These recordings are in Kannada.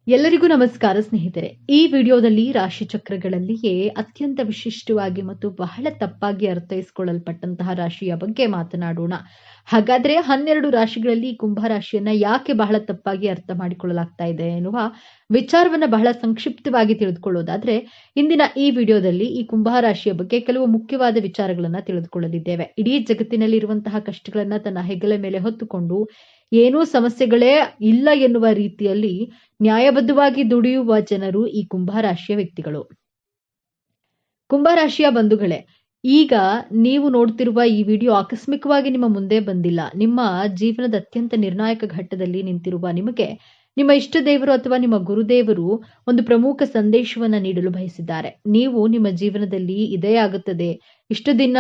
ಎಲ್ಲರಿಗೂ ನಮಸ್ಕಾರ ಸ್ನೇಹಿತರೆ. ಈ ವಿಡಿಯೋದಲ್ಲಿ ರಾಶಿ ಚಕ್ರಗಳಲ್ಲಿಯೇ ಅತ್ಯಂತ ವಿಶಿಷ್ಟವಾಗಿ ಮತ್ತು ಬಹಳ ತಪ್ಪಾಗಿ ಅರ್ಥೈಸಿಕೊಳ್ಳಲ್ಪಟ್ಟಂತಹ ರಾಶಿಯ ಬಗ್ಗೆ ಮಾತನಾಡೋಣ. ಹಾಗಾದ್ರೆ 12 ರಾಶಿಗಳಲ್ಲಿ ಕುಂಭ ರಾಶಿಯನ್ನ ಯಾಕೆ ಬಹಳ ತಪ್ಪಾಗಿ ಅರ್ಥ ಮಾಡಿಕೊಳ್ಳಲಾಗ್ತಾ ಇದೆ ಎನ್ನುವ ವಿಚಾರವನ್ನ ಬಹಳ ಸಂಕ್ಷಿಪ್ತವಾಗಿ ತಿಳಿದುಕೊಳ್ಳೋದಾದ್ರೆ, ಇಂದಿನ ಈ ವಿಡಿಯೋದಲ್ಲಿ ಈ ಕುಂಭ ರಾಶಿಯ ಬಗ್ಗೆ ಕೆಲವು ಮುಖ್ಯವಾದ ವಿಚಾರಗಳನ್ನ ತಿಳಿದುಕೊಳ್ಳಲಿದ್ದೇವೆ. ಇಡೀ ಜಗತ್ತಿನಲ್ಲಿ ಇರುವಂತಹ ಕಷ್ಟಗಳನ್ನ ತನ್ನ ಹೆಗಲ ಮೇಲೆ ಹೊತ್ತುಕೊಂಡು ಏನೂ ಸಮಸ್ಯೆಗಳೇ ಇಲ್ಲ ಎನ್ನುವ ರೀತಿಯಲ್ಲಿ ನ್ಯಾಯಬದ್ಧವಾಗಿ ದುಡಿಯುವ ಜನರು ಈ ಕುಂಭರಾಶಿಯ ವ್ಯಕ್ತಿಗಳು. ಕುಂಭರಾಶಿಯ ಬಂಧುಗಳೇ, ಈಗ ನೀವು ನೋಡ್ತಿರುವ ಈ ವಿಡಿಯೋ ಆಕಸ್ಮಿಕವಾಗಿ ನಿಮ್ಮ ಮುಂದೆ ಬಂದಿಲ್ಲ. ನಿಮ್ಮ ಜೀವನದ ಅತ್ಯಂತ ನಿರ್ಣಾಯಕ ಘಟ್ಟದಲ್ಲಿ ನಿಂತಿರುವ ನಿಮಗೆ ನಿಮ್ಮ ಇಷ್ಟ ದೇವರು ಅಥವಾ ನಿಮ್ಮ ಗುರುದೇವರು ಒಂದು ಪ್ರಮುಖ ಸಂದೇಶವನ್ನ ನೀಡಲು ಬಯಸಿದ್ದಾರೆ. ನೀವು ನಿಮ್ಮ ಜೀವನದಲ್ಲಿ ಇದೇ ಆಗುತ್ತದೆ, ಇಷ್ಟು ದಿನ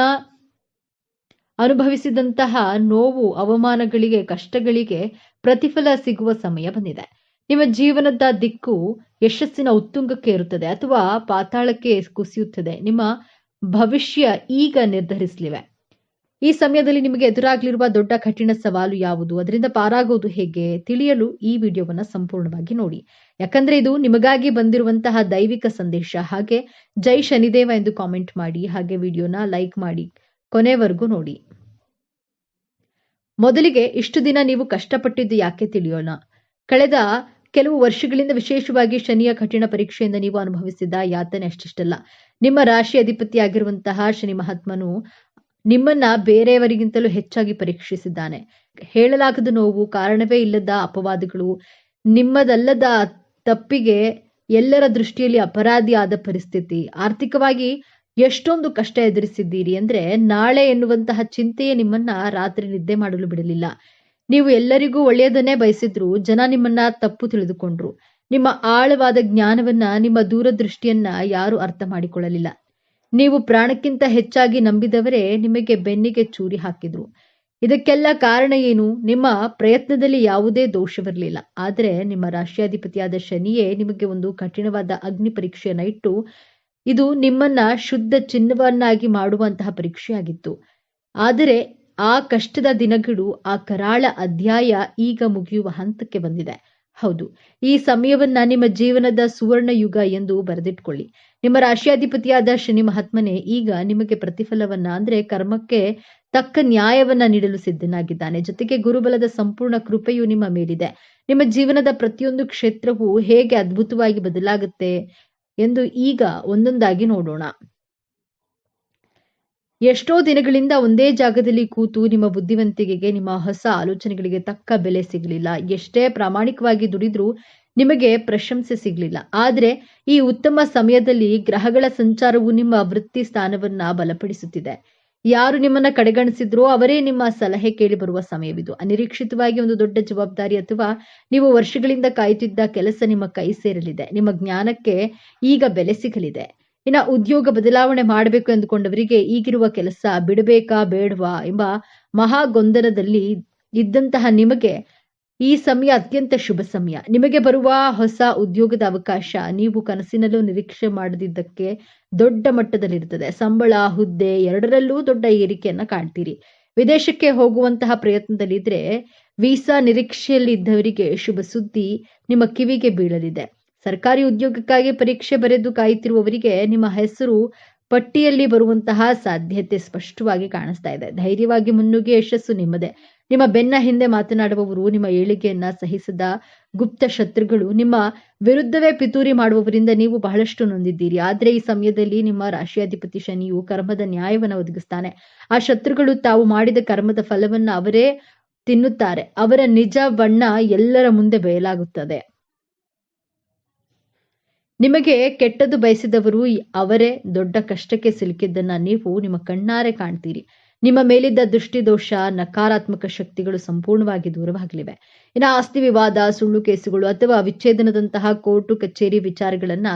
ಅನುಭವಿಸಿದಂತಹ ನೋವು, ಅವಮಾನಗಳಿಗೆ, ಕಷ್ಟಗಳಿಗೆ ಪ್ರತಿಫಲ ಸಿಗುವ ಸಮಯ ಬಂದಿದೆ. ನಿಮ್ಮ ಜೀವನದ ದಿಕ್ಕು ಯಶಸ್ಸಿನ ಉತ್ತುಂಗಕ್ಕೆ ಇರುತ್ತದೆ ಅಥವಾ ಪಾತಾಳಕ್ಕೆ ಕುಸಿಯುತ್ತದೆ. ನಿಮ್ಮ ಭವಿಷ್ಯ ಈಗ ನಿರ್ಧರಿಸಲಿವೆ. ಈ ಸಮಯದಲ್ಲಿ ನಿಮಗೆ ಎದುರಾಗಲಿರುವ ದೊಡ್ಡ ಕಠಿಣ ಸವಾಲು ಯಾವುದು, ಅದರಿಂದ ಪಾರಾಗುವುದು ಹೇಗೆ ತಿಳಿಯಲು ಈ ವಿಡಿಯೋವನ್ನ ಸಂಪೂರ್ಣವಾಗಿ ನೋಡಿ. ಯಾಕಂದ್ರೆ ಇದು ನಿಮಗಾಗಿ ಬಂದಿರುವಂತಹ ದೈವಿಕ ಸಂದೇಶ. ಹಾಗೆ ಜೈ ಶನಿದೇವ ಎಂದು ಕಾಮೆಂಟ್ ಮಾಡಿ, ಹಾಗೆ ವಿಡಿಯೋನ ಲೈಕ್ ಮಾಡಿ, ಕೊನೆವರೆಗೂ ನೋಡಿ. ಮೊದಲಿಗೆ ಇಷ್ಟು ದಿನ ನೀವು ಕಷ್ಟಪಟ್ಟಿದ್ದು ಯಾಕೆ ತಿಳಿಯೋಣ. ಕಳೆದ ಕೆಲವು ವರ್ಷಗಳಿಂದ ವಿಶೇಷವಾಗಿ ಶನಿಯ ಕಠಿಣ ಪರೀಕ್ಷೆಯಿಂದ ನೀವು ಅನುಭವಿಸಿದ ಯಾತನೆ ಅಷ್ಟಿಷ್ಟಲ್ಲ. ನಿಮ್ಮ ರಾಶಿ ಅಧಿಪತಿಯಾಗಿರುವಂತಹ ಶನಿ ಮಹಾತ್ಮನು ನಿಮ್ಮನ್ನ ಬೇರೆಯವರಿಗಿಂತಲೂ ಹೆಚ್ಚಾಗಿ ಪರೀಕ್ಷಿಸಿದ್ದಾನೆ. ಹೇಳಲಾಗದ ನೋವು, ಕಾರಣವೇ ಇಲ್ಲದ ಅಪವಾದಗಳು, ನಿಮ್ಮದಲ್ಲದ ತಪ್ಪಿಗೆ ಎಲ್ಲರ ದೃಷ್ಟಿಯಲ್ಲಿ ಅಪರಾಧಿ ಆದ ಪರಿಸ್ಥಿತಿ, ಆರ್ಥಿಕವಾಗಿ ಎಷ್ಟೊಂದು ಕಷ್ಟ ಎದುರಿಸಿದ್ದೀರಿ ಅಂದ್ರೆ ನಾಳೆ ಎನ್ನುವಂತಹ ಚಿಂತೆಯೇ ನಿಮ್ಮನ್ನ ರಾತ್ರಿ ನಿದ್ದೆ ಮಾಡಲು ಬಿಡಲಿಲ್ಲ. ನೀವು ಎಲ್ಲರಿಗೂ ಒಳ್ಳೆಯದನ್ನೇ ಬಯಸಿದ್ರು ಜನ ನಿಮ್ಮನ್ನ ತಪ್ಪು ತಿಳಿದುಕೊಂಡ್ರು. ನಿಮ್ಮ ಆಳವಾದ ಜ್ಞಾನವನ್ನ, ನಿಮ್ಮ ದೂರದೃಷ್ಟಿಯನ್ನ ಯಾರು ಅರ್ಥ ಮಾಡಿಕೊಳ್ಳಲಿಲ್ಲ. ನೀವು ಪ್ರಾಣಕ್ಕಿಂತ ಹೆಚ್ಚಾಗಿ ನಂಬಿದವರೇ ನಿಮಗೆ ಬೆನ್ನಿಗೆ ಚೂರಿ ಹಾಕಿದ್ರು. ಇದಕ್ಕೆಲ್ಲ ಕಾರಣ ಏನು? ನಿಮ್ಮ ಪ್ರಯತ್ನದಲ್ಲಿ ಯಾವುದೇ ದೋಷವಿರಲಿಲ್ಲ. ಆದರೆ ನಿಮ್ಮ ರಾಶಿಯಾಧಿಪತಿಯಾದ ಶನಿಯೇ ನಿಮಗೆ ಒಂದು ಕಠಿಣವಾದ ಅಗ್ನಿ ಪರೀಕ್ಷೆಯನ್ನ ಇಟ್ಟು ಇದು ನಿಮ್ಮನ್ನ ಶುದ್ಧ ಚಿನ್ನವನ್ನಾಗಿ ಮಾಡುವಂತಹ ಪರೀಕ್ಷೆಯಾಗಿತ್ತು. ಆದರೆ ಆ ಕಷ್ಟದ ದಿನಗಳು, ಆ ಕರಾಳ ಅಧ್ಯಾಯ ಈಗ ಮುಗಿಯುವ ಹಂತಕ್ಕೆ ಬಂದಿದೆ. ಹೌದು, ಈ ಸಮಯವನ್ನ ನಿಮ್ಮ ಜೀವನದ ಸುವರ್ಣ ಯುಗ ಎಂದು ಬರೆದಿಟ್ಕೊಳ್ಳಿ. ನಿಮ್ಮ ರಾಶಿಯಾಧಿಪತಿಯಾದ ಶನಿ ಮಹಾತ್ಮನೇ ಈಗ ನಿಮಗೆ ಪ್ರತಿಫಲವನ್ನ ಅಂದ್ರೆ ಕರ್ಮಕ್ಕೆ ತಕ್ಕ ನ್ಯಾಯವನ್ನ ನೀಡಲು ಸಿದ್ಧನಾಗಿದ್ದಾನೆ. ಜೊತೆಗೆ ಗುರುಬಲದ ಸಂಪೂರ್ಣ ಕೃಪೆಯು ನಿಮ್ಮ ಮೇಲಿದೆ. ನಿಮ್ಮ ಜೀವನದ ಪ್ರತಿಯೊಂದು ಕ್ಷೇತ್ರವೂ ಹೇಗೆ ಅದ್ಭುತವಾಗಿ ಬದಲಾಗುತ್ತೆ ಎಂದು ಈಗ ಒಂದೊಂದಾಗಿ ನೋಡೋಣ. ಎಷ್ಟೋ ದಿನಗಳಿಂದ ಒಂದೇ ಜಾಗದಲ್ಲಿ ಕೂತು ನಿಮ್ಮ ಬುದ್ಧಿವಂತಿಕೆಗೆ, ನಿಮ್ಮ ಹೊಸ ಆಲೋಚನೆಗಳಿಗೆ ತಕ್ಕ ಬೆಲೆ ಸಿಗಲಿಲ್ಲ. ಎಷ್ಟೇ ಪ್ರಾಮಾಣಿಕವಾಗಿ ದುಡಿದ್ರೂ ನಿಮಗೆ ಪ್ರಶಂಸೆ ಸಿಗಲಿಲ್ಲ. ಆದರೆ ಈ ಉತ್ತಮ ಸಮಯದಲ್ಲಿ ಗ್ರಹಗಳ ಸಂಚಾರವು ನಿಮ್ಮ ವೃತ್ತಿ ಸ್ಥಾನವನ್ನ ಬಲಪಡಿಸುತ್ತಿದೆ. ಯಾರು ನಿಮ್ಮನ್ನ ಕಡೆಗಣಿಸಿದ್ರೋ ಅವರೇ ನಿಮ್ಮ ಸಲಹೆ ಕೇಳಿ ಬರುವ ಸಮಯವಿದು. ಅನಿರೀಕ್ಷಿತವಾಗಿ ಒಂದು ದೊಡ್ಡ ಜವಾಬ್ದಾರಿ ಅಥವಾ ನೀವು ವರ್ಷಗಳಿಂದ ಕಾಯುತ್ತಿದ್ದ ಕೆಲಸ ನಿಮ್ಮ ಕೈ ಸೇರಲಿದೆ. ನಿಮ್ಮ ಜ್ಞಾನಕ್ಕೆ ಈಗ ಬೆಲೆ ಸಿಗಲಿದೆ. ಇನ್ನು ಉದ್ಯೋಗ ಬದಲಾವಣೆ ಮಾಡಬೇಕು ಎಂದುಕೊಂಡವರಿಗೆ ಈಗಿರುವ ಕೆಲಸ ಬಿಡಬೇಕಾ ಬೇಡವಾ ಎಂಬ ಮಹಾ ಗೊಂದಲದಲ್ಲಿ ಇದ್ದಂತಹ ನಿಮಗೆ ಈ ಸಮಯ ಅತ್ಯಂತ ಶುಭ ಸಮಯ. ನಿಮಗೆ ಬರುವ ಹೊಸ ಉದ್ಯೋಗದ ಅವಕಾಶ ನೀವು ಕನಸಿನಲ್ಲೂ ನಿರೀಕ್ಷೆ ಮಾಡದಿದ್ದಕ್ಕೆ ದೊಡ್ಡ ಮಟ್ಟದಲ್ಲಿರುತ್ತದೆ. ಸಂಬಳ, ಹುದ್ದೆ ಎರಡರಲ್ಲೂ ದೊಡ್ಡ ಏರಿಕೆಯನ್ನ ಕಾಣ್ತೀರಿ. ವಿದೇಶಕ್ಕೆ ಹೋಗುವಂತಹ ಪ್ರಯತ್ನದಲ್ಲಿದ್ರೆ ವೀಸಾ ನಿರೀಕ್ಷೆಯಲ್ಲಿ ಇದ್ದವರಿಗೆ ಶುಭ ಸುದ್ದಿ ನಿಮ್ಮ ಕಿವಿಗೆ ಬೀಳಲಿದೆ. ಸರ್ಕಾರಿ ಉದ್ಯೋಗಕ್ಕಾಗಿ ಪರೀಕ್ಷೆ ಬರೆದು ಕಾಯುತ್ತಿರುವವರಿಗೆ ನಿಮ್ಮ ಹೆಸರು ಪಟ್ಟಿಯಲ್ಲಿ ಬರುವಂತಹ ಸಾಧ್ಯತೆ ಸ್ಪಷ್ಟವಾಗಿ ಕಾಣಿಸ್ತಾ ಇದೆ. ಧೈರ್ಯವಾಗಿ ಮುನ್ನುಗ್ಗಿ ಯಶಸ್ಸು ನಿಮ್ಮದೇ. ನಿಮ್ಮ ಬೆನ್ನ ಹಿಂದೆ ಮಾತನಾಡುವವರು, ನಿಮ್ಮ ಏಳಿಗೆಯನ್ನ ಸಹಿಸದ ಗುಪ್ತ ಶತ್ರುಗಳು, ನಿಮ್ಮ ವಿರುದ್ಧವೇ ಪಿತೂರಿ ಮಾಡುವವರಿಂದ ನೀವು ಬಹಳಷ್ಟು ನೊಂದಿದ್ದೀರಿ. ಆದ್ರೆ ಈ ಸಮಯದಲ್ಲಿ ನಿಮ್ಮ ರಾಶಿಯಾಧಿಪತಿ ಶನಿಯು ಕರ್ಮದ ನ್ಯಾಯವನ್ನ ಒದಗಿಸ್ತಾನೆ. ಆ ಶತ್ರುಗಳು ತಾವು ಮಾಡಿದ ಕರ್ಮದ ಫಲವನ್ನ ಅವರೇ ತಿನ್ನುತ್ತಾರೆ. ಅವರ ನಿಜ ಬಣ್ಣ ಎಲ್ಲರ ಮುಂದೆ ಬಯಲಾಗುತ್ತದೆ. ನಿಮಗೆ ಕೆಟ್ಟದ್ದು ಬಯಸಿದವರು ಅವರೇ ದೊಡ್ಡ ಕಷ್ಟಕ್ಕೆ ಸಿಲುಕಿದ್ದನ್ನ ನೀವು ನಿಮ್ಮ ಕಣ್ಣಾರೆ ಕಾಣ್ತೀರಿ. ನಿಮ್ಮ ಮೇಲಿದ್ದ ದೃಷ್ಟಿ ದೋಷ, ನಕಾರಾತ್ಮಕ ಶಕ್ತಿಗಳು ಸಂಪೂರ್ಣವಾಗಿ ದೂರವಾಗಲಿವೆ. ಇನ್ನು ಆಸ್ತಿ ವಿವಾದ, ಸುಳ್ಳು ಕೇಸುಗಳು ಅಥವಾ ವಿಚ್ಛೇದನದಂತಹ ಕೋರ್ಟು ಕಚೇರಿ ವಿಚಾರಗಳನ್ನ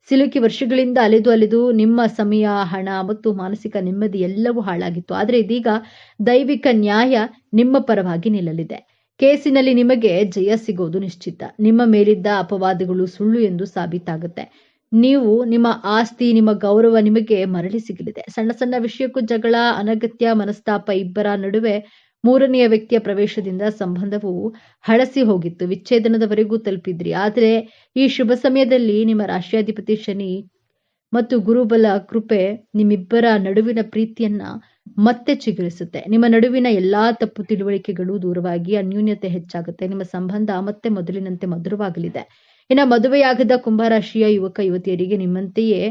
ಸಿಲುಕಿ ವರ್ಷಗಳಿಂದ ಅಲೆದು ನಿಮ್ಮ ಸಮಯ, ಹಣ ಮತ್ತು ಮಾನಸಿಕ ನೆಮ್ಮದಿ ಎಲ್ಲವೂ ಹಾಳಾಗಿತ್ತು. ಆದರೆ ಇದೀಗ ದೈವಿಕ ನ್ಯಾಯ ನಿಮ್ಮ ಪರವಾಗಿ ನಿಲ್ಲಲಿದೆ. ಕೇಸಿನಲ್ಲಿ ನಿಮಗೆ ಜಯ ಸಿಗೋದು ನಿಶ್ಚಿತ. ನಿಮ್ಮ ಮೇಲಿದ್ದ ಅಪವಾದಗಳು ಸುಳ್ಳು ಎಂದು ಸಾಬೀತಾಗುತ್ತೆ. ನೀವು ನಿಮ್ಮ ಆಸ್ತಿ, ನಿಮ್ಮ ಗೌರವ ನಿಮಗೆ ಮರಳಿ ಸಿಗಲಿದೆ. ಸಣ್ಣ ಸಣ್ಣ ವಿಷಯಕ್ಕೂ ಜಗಳ, ಅನಗತ್ಯ ಮನಸ್ತಾಪ, ಇಬ್ಬರ ನಡುವೆ ಮೂರನೆಯ ವ್ಯಕ್ತಿಯ ಪ್ರವೇಶದಿಂದ ಸಂಬಂಧವು ಹಳಸಿ ಹೋಗಿತ್ತು, ವಿಚ್ಛೇದನದವರೆಗೂ ತಲುಪಿದ್ರಿ. ಆದರೆ ಈ ಶುಭ ಸಮಯದಲ್ಲಿ ನಿಮ್ಮ ರಾಶಿಯಾಧಿಪತಿ ಶನಿ ಮತ್ತು ಗುರುಬಲ ಕೃಪೆ ನಿಮ್ಮಿಬ್ಬರ ನಡುವಿನ ಪ್ರೀತಿಯನ್ನ ಮತ್ತೆ ಚಿಗುರಿಸುತ್ತೆ. ನಿಮ್ಮ ನಡುವಿನ ಎಲ್ಲಾ ತಪ್ಪು ತಿಳುವಳಿಕೆಗಳು ದೂರವಾಗಿ ಅನ್ಯೂನ್ಯತೆ ಹೆಚ್ಚಾಗುತ್ತೆ. ನಿಮ್ಮ ಸಂಬಂಧ ಮತ್ತೆ ಮೊದಲಿನಂತೆ ಮಧುರವಾಗಲಿದೆ. ಇನ್ನು ಮದುವೆಯಾಗದ ಕುಂಭರಾಶಿಯ ಯುವಕ ಯುವತಿಯರಿಗೆ ನಿಮ್ಮಂತೆಯೇ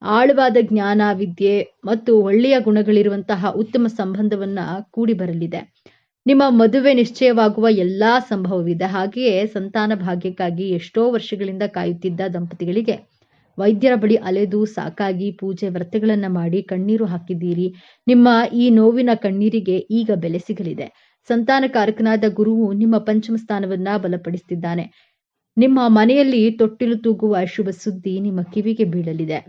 ಆಳವಾದ ಜ್ಞಾನ, ವಿದ್ಯೆ ಮತ್ತು ಒಳ್ಳೆಯ ಗುಣಗಳಿರುವಂತಹ ಉತ್ತಮ ಸಂಬಂಧವನ್ನ ಕೂಡಿ ಬರಲಿದೆ. ನಿಮ್ಮ ಮದುವೆ ನಿಶ್ಚಯವಾಗುವ ಎಲ್ಲಾ ಸಂಭವವಿದೆ. ಹಾಗೆಯೇ ಸಂತಾನ ಭಾಗ್ಯಕ್ಕಾಗಿ ಎಷ್ಟೋ ವರ್ಷಗಳಿಂದ ಕಾಯುತ್ತಿದ್ದ ದಂಪತಿಗಳಿಗೆ ವೈದ್ಯರ ಬಳಿ ಅಲೆದು ಸಾಕಾಗಿ ಪೂಜೆ ವ್ರತಗಳನ್ನ ಮಾಡಿ ಕಣ್ಣೀರು ಹಾಕಿದ್ದೀರಿ. ನಿಮ್ಮ ಈ ನೋವಿನ ಕಣ್ಣೀರಿಗೆ ಈಗ ಬೆಲೆ ಸಿಗಲಿದೆ. ಸಂತಾನಕಾರಕನಾದ ಗುರುವು ನಿಮ್ಮ ಪಂಚಮ ಸ್ಥಾನವನ್ನ ಬಲಪಡಿಸುತ್ತಿದ್ದಾನೆ. ನಿಮ್ಮ ಮನೆಯಲ್ಲಿ ತೊಟ್ಟಿಲು ತೂಗುವ ಶುಭ ಸುದ್ದಿ ನಿಮ್ಮ ಕಿವಿಗೆ ಬೀಳಲಿದೆ.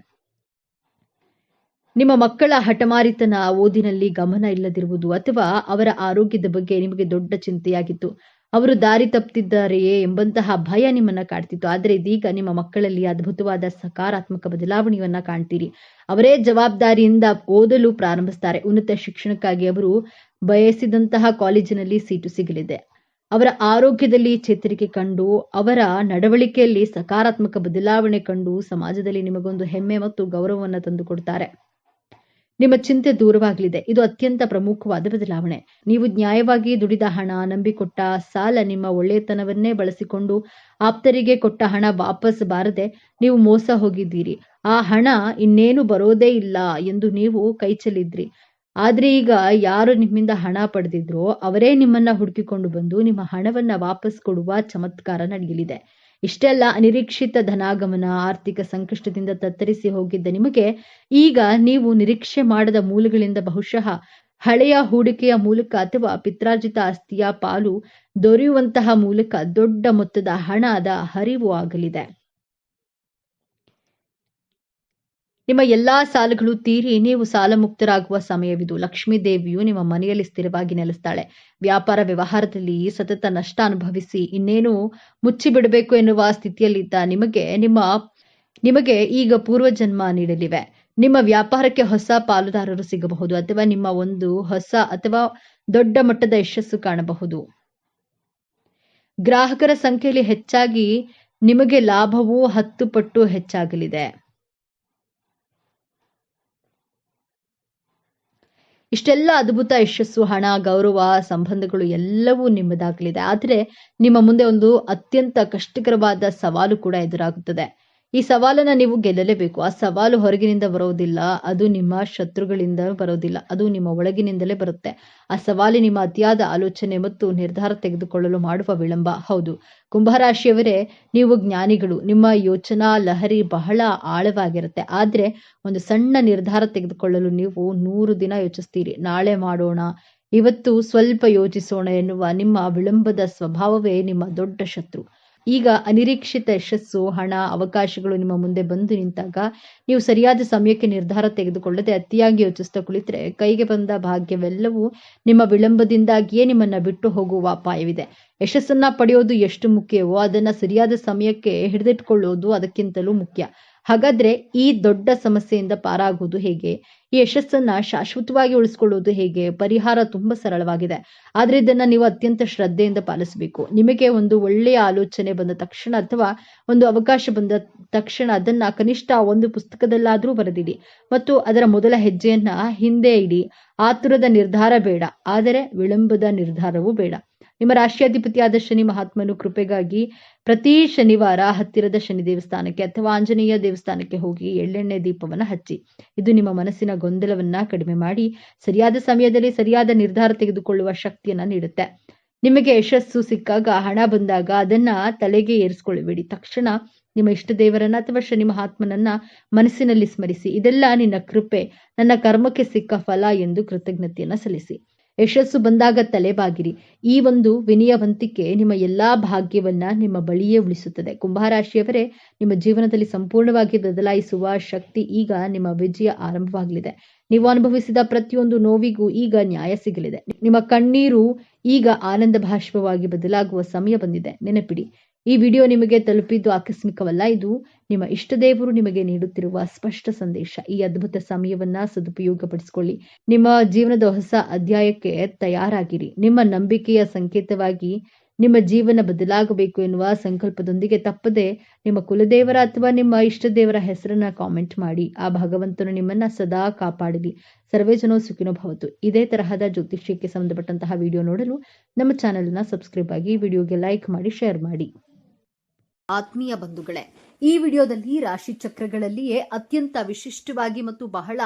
ನಿಮ್ಮ ಮಕ್ಕಳ ಹಠಮಾರಿತನ, ಓದಿನಲ್ಲಿ ಗಮನ ಇಲ್ಲದಿರುವುದು ಅಥವಾ ಅವರ ಆರೋಗ್ಯದ ಬಗ್ಗೆ ನಿಮಗೆ ದೊಡ್ಡ ಚಿಂತೆಯಾಗಿತ್ತು. ಅವರು ದಾರಿ ತಪ್ಪುತ್ತಿದ್ದಾರೆಯೇ ಎಂಬಂತಹ ಭಯ ನಿಮ್ಮನ್ನ ಕಾಡ್ತಿತ್ತು. ಆದರೆ ಇದೀಗ ನಿಮ್ಮ ಮಕ್ಕಳಲ್ಲಿ ಅದ್ಭುತವಾದ ಸಕಾರಾತ್ಮಕ ಬದಲಾವಣೆಯನ್ನ ಕಾಣ್ತೀರಿ. ಅವರೇ ಜವಾಬ್ದಾರಿಯಿಂದ ಓದಲು ಪ್ರಾರಂಭಿಸ್ತಾರೆ. ಉನ್ನತ ಶಿಕ್ಷಣಕ್ಕಾಗಿ ಅವರು ಬಯಸಿದಂತಹ ಕಾಲೇಜಿನಲ್ಲಿ ಸೀಟು ಸಿಗಲಿದೆ. ಅವರ ಆರೋಗ್ಯದಲ್ಲಿ ಚೇತರಿಕೆ ಕಂಡು, ಅವರ ನಡವಳಿಕೆಯಲ್ಲಿ ಸಕಾರಾತ್ಮಕ ಬದಲಾವಣೆ ಕಂಡು ಸಮಾಜದಲ್ಲಿ ನಿಮಗೊಂದು ಹೆಮ್ಮೆ ಮತ್ತು ಗೌರವವನ್ನು ತಂದುಕೊಡ್ತಾರೆ. ನಿಮ್ಮ ಚಿಂತೆ ದೂರವಾಗಲಿದೆ. ಇದು ಅತ್ಯಂತ ಪ್ರಮುಖವಾದ ಬದಲಾವಣೆ. ನೀವು ನ್ಯಾಯವಾಗಿ ದುಡಿದ ಹಣ, ನಂಬಿಕೊಟ್ಟ ಸಾಲ, ನಿಮ್ಮ ಒಳ್ಳೆಯತನವನ್ನೇ ಬಳಸಿಕೊಂಡು ಆಪ್ತರಿಗೆ ಕೊಟ್ಟ ಹಣ ವಾಪಸ್ ಬಾರದೆ ನೀವು ಮೋಸ ಹೋಗಿದ್ದೀರಿ. ಆ ಹಣ ಇನ್ನೇನು ಬರೋದೇ ಇಲ್ಲ ಎಂದು ನೀವು ಕೈಚೆಲ್ಲಿದ್ರಿ. ಆದ್ರೆ ಈಗ ಯಾರು ನಿಮ್ಮಿಂದ ಹಣ ಪಡೆದಿದ್ರೋ ಅವರೇ ನಿಮ್ಮನ್ನ ಹುಡುಕಿಕೊಂಡು ಬಂದು ನಿಮ್ಮ ಹಣವನ್ನ ವಾಪಸ್ ಕೊಡುವ ಚಮತ್ಕಾರ ನಡೆಯಲಿದೆ. ಇಷ್ಟೆಲ್ಲ ಅನಿರೀಕ್ಷಿತ ಧನಾಗಮನ, ಆರ್ಥಿಕ ಸಂಕಷ್ಟದಿಂದ ತತ್ತರಿಸಿ ಹೋಗಿದ್ದ ನಿಮಗೆ ಈಗ ನೀವು ನಿರೀಕ್ಷೆ ಮಾಡದ ಮೂಲಗಳಿಂದ ಬಹುಶಃ ಹಳೆಯ ಹೂಡಿಕೆಯ ಮೂಲಕ ಅಥವಾ ಪಿತ್ರಾರ್ಜಿತ ಆಸ್ತಿಯ ಪಾಲು ದೊರೆಯುವಂತಹ ಮೂಲಕ ದೊಡ್ಡ ಮೊತ್ತದ ಹಣದ ಹರಿವು ಆಗಲಿದೆ. ನಿಮ್ಮ ಎಲ್ಲಾ ಸಾಲಗಳು ತೀರಿ ನೀವು ಸಾಲ ಮುಕ್ತರಾಗುವ ಸಮಯವಿದು. ಲಕ್ಷ್ಮೀ ದೇವಿಯು ನಿಮ್ಮ ಮನೆಯಲ್ಲಿ ಸ್ಥಿರವಾಗಿ ನೆಲೆಸ್ತಾಳೆ. ವ್ಯಾಪಾರ ವ್ಯವಹಾರದಲ್ಲಿ ಸತತ ನಷ್ಟ ಅನುಭವಿಸಿ ಇನ್ನೇನು ಮುಚ್ಚಿಬಿಡಬೇಕು ಎನ್ನುವ ಸ್ಥಿತಿಯಲ್ಲಿದ್ದ ನಿಮಗೆ ಈಗ ಪೂರ್ವಜನ್ಮ ನೀಡಲಿವೆ. ನಿಮ್ಮ ವ್ಯಾಪಾರಕ್ಕೆ ಹೊಸ ಪಾಲುದಾರರು ಸಿಗಬಹುದು ಅಥವಾ ನಿಮ್ಮ ಒಂದು ಹೊಸ ಅಥವಾ ದೊಡ್ಡ ಮಟ್ಟದ ಯಶಸ್ಸು ಕಾಣಬಹುದು. ಗ್ರಾಹಕರ ಸಂಖ್ಯೆಯಲ್ಲಿ ಹೆಚ್ಚಾಗಿ ನಿಮಗೆ ಲಾಭವು 10 ಪಟ್ಟು ಹೆಚ್ಚಾಗಲಿದೆ. ಇಷ್ಟೆಲ್ಲ ಅದ್ಭುತ ಯಶಸ್ಸು, ಹಣ, ಗೌರವ, ಸಂಬಂಧಗಳು ಎಲ್ಲವೂ ನಿಮ್ಮದಾಗಲಿದೆ. ಆದರೆ ನಿಮ್ಮ ಮುಂದೆ ಒಂದು ಅತ್ಯಂತ ಕಷ್ಟಕರವಾದ ಸವಾಲು ಕೂಡ ಎದುರಾಗುತ್ತದೆ. ಈ ಸವಾಲನ್ನ ನೀವು ಗೆಲ್ಲಲೇಬೇಕು. ಆ ಸವಾಲು ಹೊರಗಿನಿಂದ ಬರೋದಿಲ್ಲ, ಅದು ನಿಮ್ಮ ಶತ್ರುಗಳಿಂದ ಬರೋದಿಲ್ಲ, ಅದು ನಿಮ್ಮ ಒಳಗಿನಿಂದಲೇ ಬರುತ್ತೆ. ಆ ಸವಾಲು ನಿಮ್ಮ ಅತಿಯಾದ ಆಲೋಚನೆ ಮತ್ತು ನಿರ್ಧಾರ ತೆಗೆದುಕೊಳ್ಳಲು ಮಾಡುವ ವಿಳಂಬ. ಹೌದು, ಕುಂಭರಾಶಿಯವರೇ, ನೀವು ಜ್ಞಾನಿಗಳು. ನಿಮ್ಮ ಯೋಚನಾ ಲಹರಿ ಬಹಳ ಆಳವಾಗಿರುತ್ತೆ. ಆದ್ರೆ ಒಂದು ಸಣ್ಣ ನಿರ್ಧಾರ ತೆಗೆದುಕೊಳ್ಳಲು ನೀವು 100 ದಿನ ಯೋಚಿಸ್ತೀರಿ. ನಾಳೆ ಮಾಡೋಣ, ಇವತ್ತು ಸ್ವಲ್ಪ ಯೋಚಿಸೋಣ ಎನ್ನುವ ನಿಮ್ಮ ವಿಳಂಬದ ಸ್ವಭಾವವೇ ನಿಮ್ಮ ದೊಡ್ಡ ಶತ್ರು. ಈಗ ಅನಿರೀಕ್ಷಿತ ಯಶಸ್ಸು, ಹಣ, ಅವಕಾಶಗಳು ನಿಮ್ಮ ಮುಂದೆ ಬಂದು ನಿಂತಾಗ ನೀವು ಸರಿಯಾದ ಸಮಯಕ್ಕೆ ನಿರ್ಧಾರ ತೆಗೆದುಕೊಳ್ಳದೆ ಅತಿಯಾಗಿ ಯೋಚಿಸ್ತಾ ಕುಳಿತರೆ ಕೈಗೆ ಬಂದ ಭಾಗ್ಯವೆಲ್ಲವೂ ನಿಮ್ಮ ವಿಳಂಬದಿಂದಾಗಿಯೇ ನಿಮ್ಮನ್ನ ಬಿಟ್ಟು ಹೋಗುವ ಅಪಾಯವಿದೆ. ಯಶಸ್ಸನ್ನ ಪಡೆಯೋದು ಎಷ್ಟು ಮುಖ್ಯವೋ ಅದನ್ನ ಸರಿಯಾದ ಸಮಯಕ್ಕೆ ಹಿಡಿದಿಟ್ಕೊಳ್ಳೋದು ಅದಕ್ಕಿಂತಲೂ ಮುಖ್ಯ. ಹಾಗಾದ್ರೆ ಈ ದೊಡ್ಡ ಸಮಸ್ಯೆಯಿಂದ ಪಾರಾಗುವುದು ಹೇಗೆ? ಈ ಯಶಸ್ಸನ್ನ ಶಾಶ್ವತವಾಗಿ ಉಳಿಸ್ಕೊಳ್ಳೋದು ಹೇಗೆ? ಪರಿಹಾರ ತುಂಬಾ ಸರಳವಾಗಿದೆ. ಆದ್ರೆ ಇದನ್ನ ನೀವು ಅತ್ಯಂತ ಶ್ರದ್ಧೆಯಿಂದ ಪಾಲಿಸಬೇಕು. ನಿಮಗೆ ಒಂದು ಒಳ್ಳೆಯ ಆಲೋಚನೆ ಬಂದ ತಕ್ಷಣ ಅಥವಾ ಒಂದು ಅವಕಾಶ ಬಂದ ತಕ್ಷಣ ಅದನ್ನ ಕನಿಷ್ಠ ಒಂದು ಪುಸ್ತಕದಲ್ಲಾದ್ರೂ ಬರೆದಿಡಿ ಮತ್ತು ಅದರ ಮೊದಲ ಹೆಜ್ಜೆಯನ್ನ ಹಿಂದೆ ಇಡಿ. ಆತುರದ ನಿರ್ಧಾರ ಬೇಡ, ಆದರೆ ವಿಳಂಬದ ನಿರ್ಧಾರವೂ ಬೇಡ. ನಿಮ್ಮ ರಾಶಿಯಾಧಿಪತಿಯಾದ ಶನಿ ಮಹಾತ್ಮನು ಕೃಪೆಗಾಗಿ ಪ್ರತಿ ಶನಿವಾರ ಹತ್ತಿರದ ಶನಿ ದೇವಸ್ಥಾನಕ್ಕೆ ಅಥವಾ ಆಂಜನೇಯ ದೇವಸ್ಥಾನಕ್ಕೆ ಹೋಗಿ ಎಳ್ಳೆಣ್ಣೆ ದೀಪವನ್ನ ಹಚ್ಚಿ. ಇದು ನಿಮ್ಮ ಮನಸ್ಸಿನ ಗೊಂದಲವನ್ನ ಕಡಿಮೆ ಮಾಡಿ ಸರಿಯಾದ ಸಮಯದಲ್ಲಿ ಸರಿಯಾದ ನಿರ್ಧಾರ ತೆಗೆದುಕೊಳ್ಳುವ ಶಕ್ತಿಯನ್ನ ನೀಡುತ್ತೆ. ನಿಮಗೆ ಯಶಸ್ಸು ಸಿಕ್ಕಾಗ, ಹಣ ಬಂದಾಗ ಅದನ್ನ ತಲೆಗೆ ಏರಿಸ್ಕೊಳ್ಳಬೇಡಿ. ತಕ್ಷಣ ನಿಮ್ಮ ಇಷ್ಟ ದೇವರನ್ನ ಅಥವಾ ಶನಿ ಮಹಾತ್ಮನನ್ನ ಮನಸ್ಸಿನಲ್ಲಿ ಸ್ಮರಿಸಿ. ಇದೆಲ್ಲ ನಿನ್ನ ಕೃಪೆ, ನನ್ನ ಕರ್ಮಕ್ಕೆ ಸಿಕ್ಕ ಫಲ ಎಂದು ಕೃತಜ್ಞತೆಯನ್ನ ಸಲ್ಲಿಸಿ. ಯಶಸ್ಸು ಬಂದಾಗ ತಲೆಬಾಗಿರಿ. ಈ ಒಂದು ವಿನಯವಂತಿಕೆ ನಿಮ್ಮ ಎಲ್ಲಾ ಭಾಗ್ಯವನ್ನ ನಿಮ್ಮ ಬಳಿಯೇ ಉಳಿಸುತ್ತದೆ. ಕುಂಭರಾಶಿಯವರೇ, ನಿಮ್ಮ ಜೀವನದಲ್ಲಿ ಸಂಪೂರ್ಣವಾಗಿ ಬದಲಾಯಿಸುವ ಶಕ್ತಿ ಈಗ ನಿಮ್ಮ ವಿಜಯ ಆರಂಭವಾಗಲಿದೆ. ನೀವು ಅನುಭವಿಸಿದ ಪ್ರತಿಯೊಂದು ನೋವಿಗೂ ಈಗ ನ್ಯಾಯ ಸಿಗಲಿದೆ. ನಿಮ್ಮ ಕಣ್ಣೀರು ಈಗ ಆನಂದ ಭಾಷ್ಪವಾಗಿ ಬದಲಾಗುವ ಸಮಯ ಬಂದಿದೆ. ನೆನಪಿಡಿ, ಈ ವಿಡಿಯೋ ನಿಮಗೆ ತಲುಪಿದ್ದು ಆಕಸ್ಮಿಕವಲ್ಲ, ಇದು ನಿಮ್ಮ ಇಷ್ಟ ದೇವರು ನಿಮಗೆ ನೀಡುತ್ತಿರುವ ಸ್ಪಷ್ಟ ಸಂದೇಶ. ಈ ಅದ್ಭುತ ಸಮಯವನ್ನ ಸದುಪಯೋಗಪಡಿಸಿಕೊಳ್ಳಿ. ನಿಮ್ಮ ಜೀವನದ ಹೊಸ ಅಧ್ಯಾಯಕ್ಕೆ ತಯಾರಾಗಿರಿ. ನಿಮ್ಮ ನಂಬಿಕೆಯ ಸಂಕೇತವಾಗಿ ನಿಮ್ಮ ಜೀವನ ಬದಲಾಗಬೇಕು ಎನ್ನುವ ಸಂಕಲ್ಪದೊಂದಿಗೆ ತಪ್ಪದೆ ನಿಮ್ಮ ಕುಲದೇವರ ಅಥವಾ ನಿಮ್ಮ ಇಷ್ಟ ದೇವರ ಹೆಸರನ್ನ ಕಾಮೆಂಟ್ ಮಾಡಿ. ಆ ಭಗವಂತನು ನಿಮ್ಮನ್ನ ಸದಾ ಕಾಪಾಡಲಿ. ಸರ್ವೇ ಜನೋ ಸುಖಿನೋ ಭವತು. ಇದೇ ತರಹದ ಜ್ಯೋತಿಷ್ಯಕ್ಕೆ ಸಂಬಂಧಪಟ್ಟಂತಹ ವಿಡಿಯೋ ನೋಡಲು ನಮ್ಮ ಚಾನೆಲ್ ಅನ್ನ ಸಬ್ಸ್ಕ್ರೈಬ್ ಆಗಿ, ವಿಡಿಯೋಗೆ ಲೈಕ್ ಮಾಡಿ, ಶೇರ್ ಮಾಡಿ. ಆತ್ಮೀಯ ಬಂಧುಗಳೇ, ಈ ವಿಡಿಯೋದಲ್ಲಿ ರಾಶಿ ಚಕ್ರಗಳಲ್ಲಿಯೇ ಅತ್ಯಂತ ವಿಶಿಷ್ಟವಾಗಿ ಮತ್ತು ಬಹಳ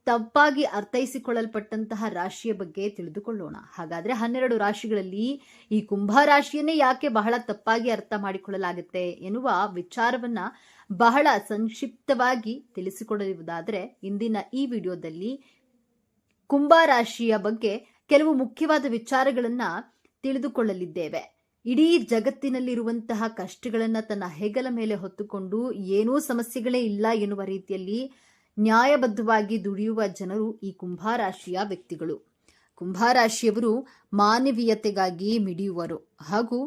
ತಪ್ಪಾಗಿ ಅರ್ಥೈಸಿಕೊಳ್ಳಲ್ಪಟ್ಟಂತಹ ರಾಶಿಯ ಬಗ್ಗೆ ತಿಳಿದುಕೊಳ್ಳೋಣ. ಹಾಗಾದ್ರೆ 12 ರಾಶಿಗಳಲ್ಲಿ ಈ ಕುಂಭ ರಾಶಿಯನ್ನೇ ಯಾಕೆ ಬಹಳ ತಪ್ಪಾಗಿ ಅರ್ಥ ಮಾಡಿಕೊಳ್ಳಲಾಗುತ್ತೆ ಎನ್ನುವ ವಿಚಾರವನ್ನ ಬಹಳ ಸಂಕ್ಷಿಪ್ತವಾಗಿ ತಿಳಿಸಿಕೊಡುವುದಾದರೆ, ಇಂದಿನ ಈ ವಿಡಿಯೋದಲ್ಲಿ ಕುಂಭ ರಾಶಿಯ ಬಗ್ಗೆ ಕೆಲವು ಮುಖ್ಯವಾದ ವಿಚಾರಗಳನ್ನ ತಿಳಿದುಕೊಳ್ಳಲಿದ್ದೇವೆ. ಇಡೀ ಜಗತ್ತಿನಲ್ಲಿರುವಂತಹ ಕಷ್ಟಗಳನ್ನ ತನ್ನ ಹೆಗಲ ಮೇಲೆ ಹೊತ್ತುಕೊಂಡು ಏನೂ ಸಮಸ್ಯೆಗಳೇ ಇಲ್ಲ ಎನ್ನುವ ರೀತಿಯಲ್ಲಿ ನ್ಯಾಯಬದ್ಧವಾಗಿ ದುಡಿಯುವ ಜನರು ಈ ಕುಂಭರಾಶಿಯ ವ್ಯಕ್ತಿಗಳು. ಕುಂಭರಾಶಿಯವರು ಮಾನವೀಯತೆಗಾಗಿ ಮಿಡಿಯುವರು ಹಾಗೂ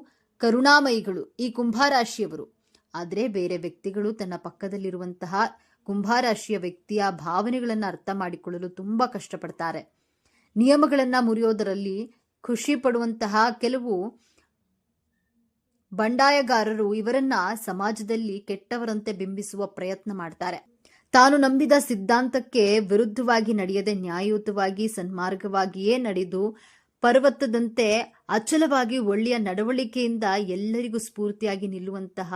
ಕರುಣಾಮಯಿಗಳು ಈ ಕುಂಭರಾಶಿಯವರು. ಆದರೆ ಬೇರೆ ವ್ಯಕ್ತಿಗಳು ತನ್ನ ಪಕ್ಕದಲ್ಲಿರುವಂತಹ ಕುಂಭರಾಶಿಯ ವ್ಯಕ್ತಿಯ ಭಾವನೆಗಳನ್ನು ಅರ್ಥ ಮಾಡಿಕೊಳ್ಳಲು ತುಂಬಾ ಕಷ್ಟಪಡ್ತಾರೆ. ನಿಯಮಗಳನ್ನ ಮುರಿಯೋದರಲ್ಲಿ ಖುಷಿ ಪಡುವಂತಹ ಕೆಲವು ಬಂಡಾಯಗಾರರು ಇವರನ್ನ ಸಮಾಜದಲ್ಲಿ ಕೆಟ್ಟವರಂತೆ ಬಿಂಬಿಸುವ ಪ್ರಯತ್ನ ಮಾಡ್ತಾರೆ. ತಾನು ನಂಬಿದ ಸಿದ್ಧಾಂತಕ್ಕೆ ವಿರುದ್ಧವಾಗಿ ನಡೆಯದೆ ನ್ಯಾಯಯುತವಾಗಿ ಸನ್ಮಾರ್ಗವಾಗಿಯೇ ನಡೆದು ಪರ್ವತದಂತೆ ಅಚಲವಾಗಿ ಒಳ್ಳೆಯ ನಡವಳಿಕೆಯಿಂದ ಎಲ್ಲರಿಗೂ ಸ್ಫೂರ್ತಿಯಾಗಿ ನಿಲ್ಲುವಂತಹ